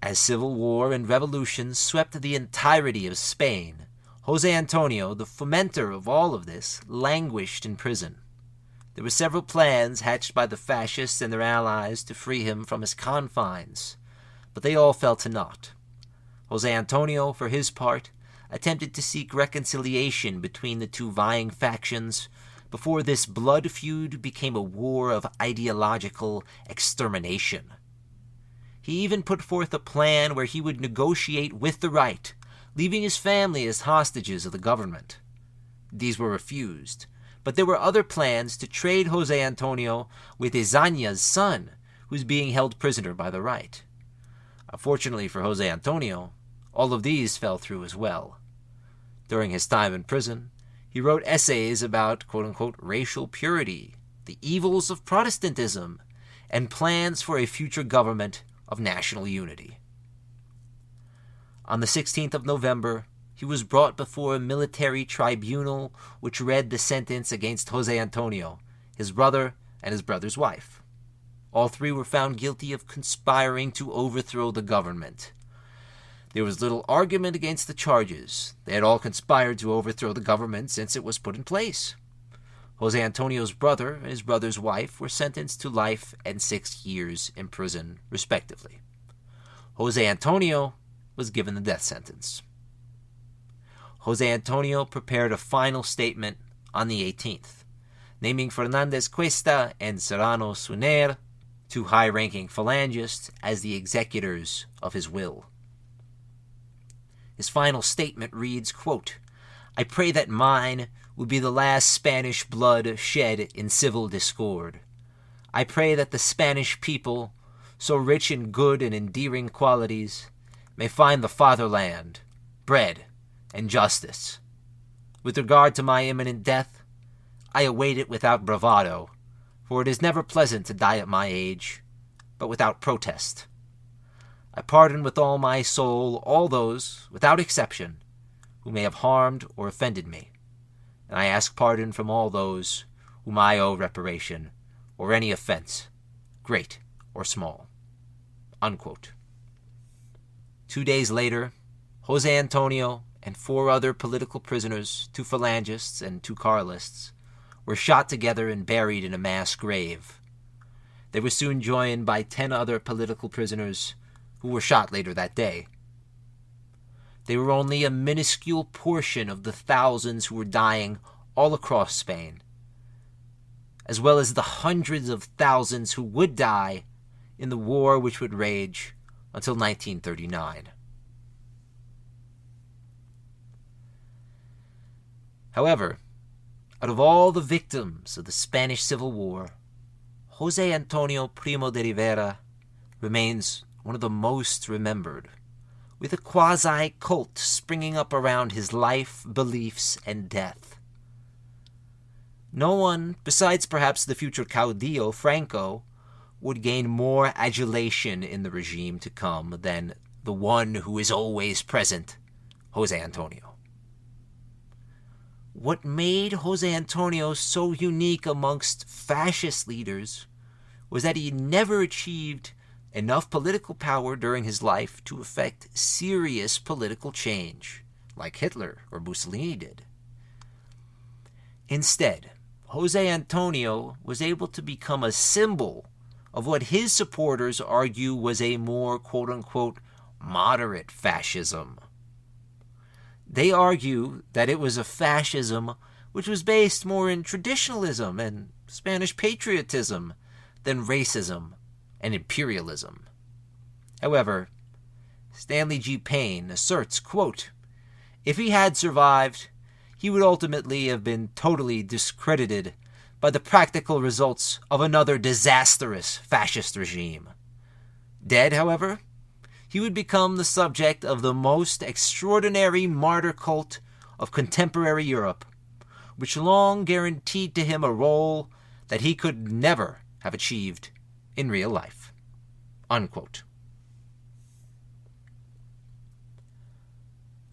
Speaker 2: As civil war and revolution swept the entirety of Spain, José Antonio, the fomenter of all of this, languished in prison. There were several plans hatched by the fascists and their allies to free him from his confines, but they all fell to naught. José Antonio, for his part, attempted to seek reconciliation between the two vying factions before this blood feud became a war of ideological extermination. He even put forth a plan where he would negotiate with the right, leaving his family as hostages of the government. These were refused, but there were other plans to trade José Antonio with Ezaña's son, who was being held prisoner by the right. Unfortunately for José Antonio, all of these fell through as well. During his time in prison, he wrote essays about quote-unquote racial purity, the evils of Protestantism, and plans for a future government of national unity. On the 16th of November, he was brought before a military tribunal which read the sentence against José Antonio, his brother, and his brother's wife. All three were found guilty of conspiring to overthrow the government. There was little argument against the charges. They had all conspired to overthrow the government since it was put in place. José Antonio's brother and his brother's wife were sentenced to life and 6 years in prison, respectively. José Antonio was given the death sentence. José Antonio prepared a final statement on the 18th, naming Fernández Cuesta and Serrano Suner, two high-ranking phalangists, as the executors of his will. His final statement reads, quote, "I pray that mine will be the last Spanish blood shed in civil discord. I pray that the Spanish people, so rich in good and endearing qualities, may find the fatherland, bread, and justice. With regard to my imminent death, I await it without bravado, for it is never pleasant to die at my age, but without protest. I pardon with all my soul all those, without exception, who may have harmed or offended me, and I ask pardon from all those whom I owe reparation, or any offense, great or small." Unquote. 2 days later, José Antonio and 4 other political prisoners, 2 phalangists and 2 Carlists, were shot together and buried in a mass grave. They were soon joined by 10 other political prisoners who were shot later that day. They were only a minuscule portion of the thousands who were dying all across Spain, as well as the hundreds of thousands who would die in the war which would rage until 1939. However, out of all the victims of the Spanish Civil War, José Antonio Primo de Rivera remains one of the most remembered, with a quasi-cult springing up around his life, beliefs, and death. No one, besides perhaps the future caudillo Franco, would gain more adulation in the regime to come than the one who is always present, Jose Antonio. What made Jose Antonio so unique amongst fascist leaders was that he never achieved enough political power during his life to effect serious political change, like Hitler or Mussolini did. Instead, Jose Antonio was able to become a symbol of what his supporters argue was a more quote-unquote moderate fascism. They argue that it was a fascism which was based more in traditionalism and Spanish patriotism than racism and imperialism. However, Stanley G. Payne asserts, quote, if he had survived, he would ultimately have been totally discredited by the practical results of another disastrous fascist regime. Dead, however, he would become the subject of the most extraordinary martyr cult of contemporary Europe, which long guaranteed to him a role that he could never have achieved in real life. Unquote.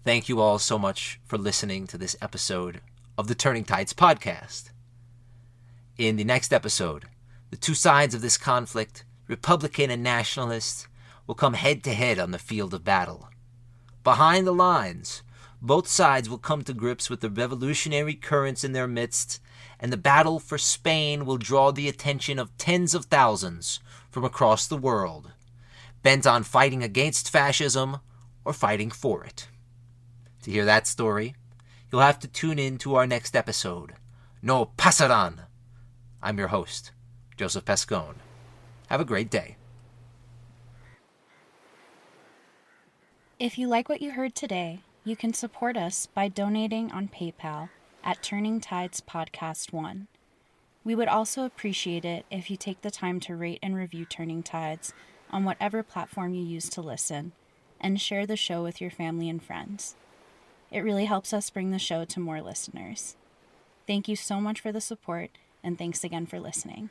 Speaker 2: Thank you all so much for listening to this episode of the Turning Tides podcast. In the next episode, the two sides of this conflict, Republican and nationalist, will come head-to-head on the field of battle. Behind the lines, both sides will come to grips with the revolutionary currents in their midst, and the battle for Spain will draw the attention of tens of thousands from across the world, bent on fighting against fascism or fighting for it. To hear that story, you'll have to tune in to our next episode. No pasarán! I'm your host, Joseph Pascone. Have a great day.
Speaker 1: If you like what you heard today, you can support us by donating on PayPal at Turning Tides Podcast 1. We would also appreciate it if you take the time to rate and review Turning Tides on whatever platform you use to listen, and share the show with your family and friends. It really helps us bring the show to more listeners. Thank you so much for the support, and thanks again for listening.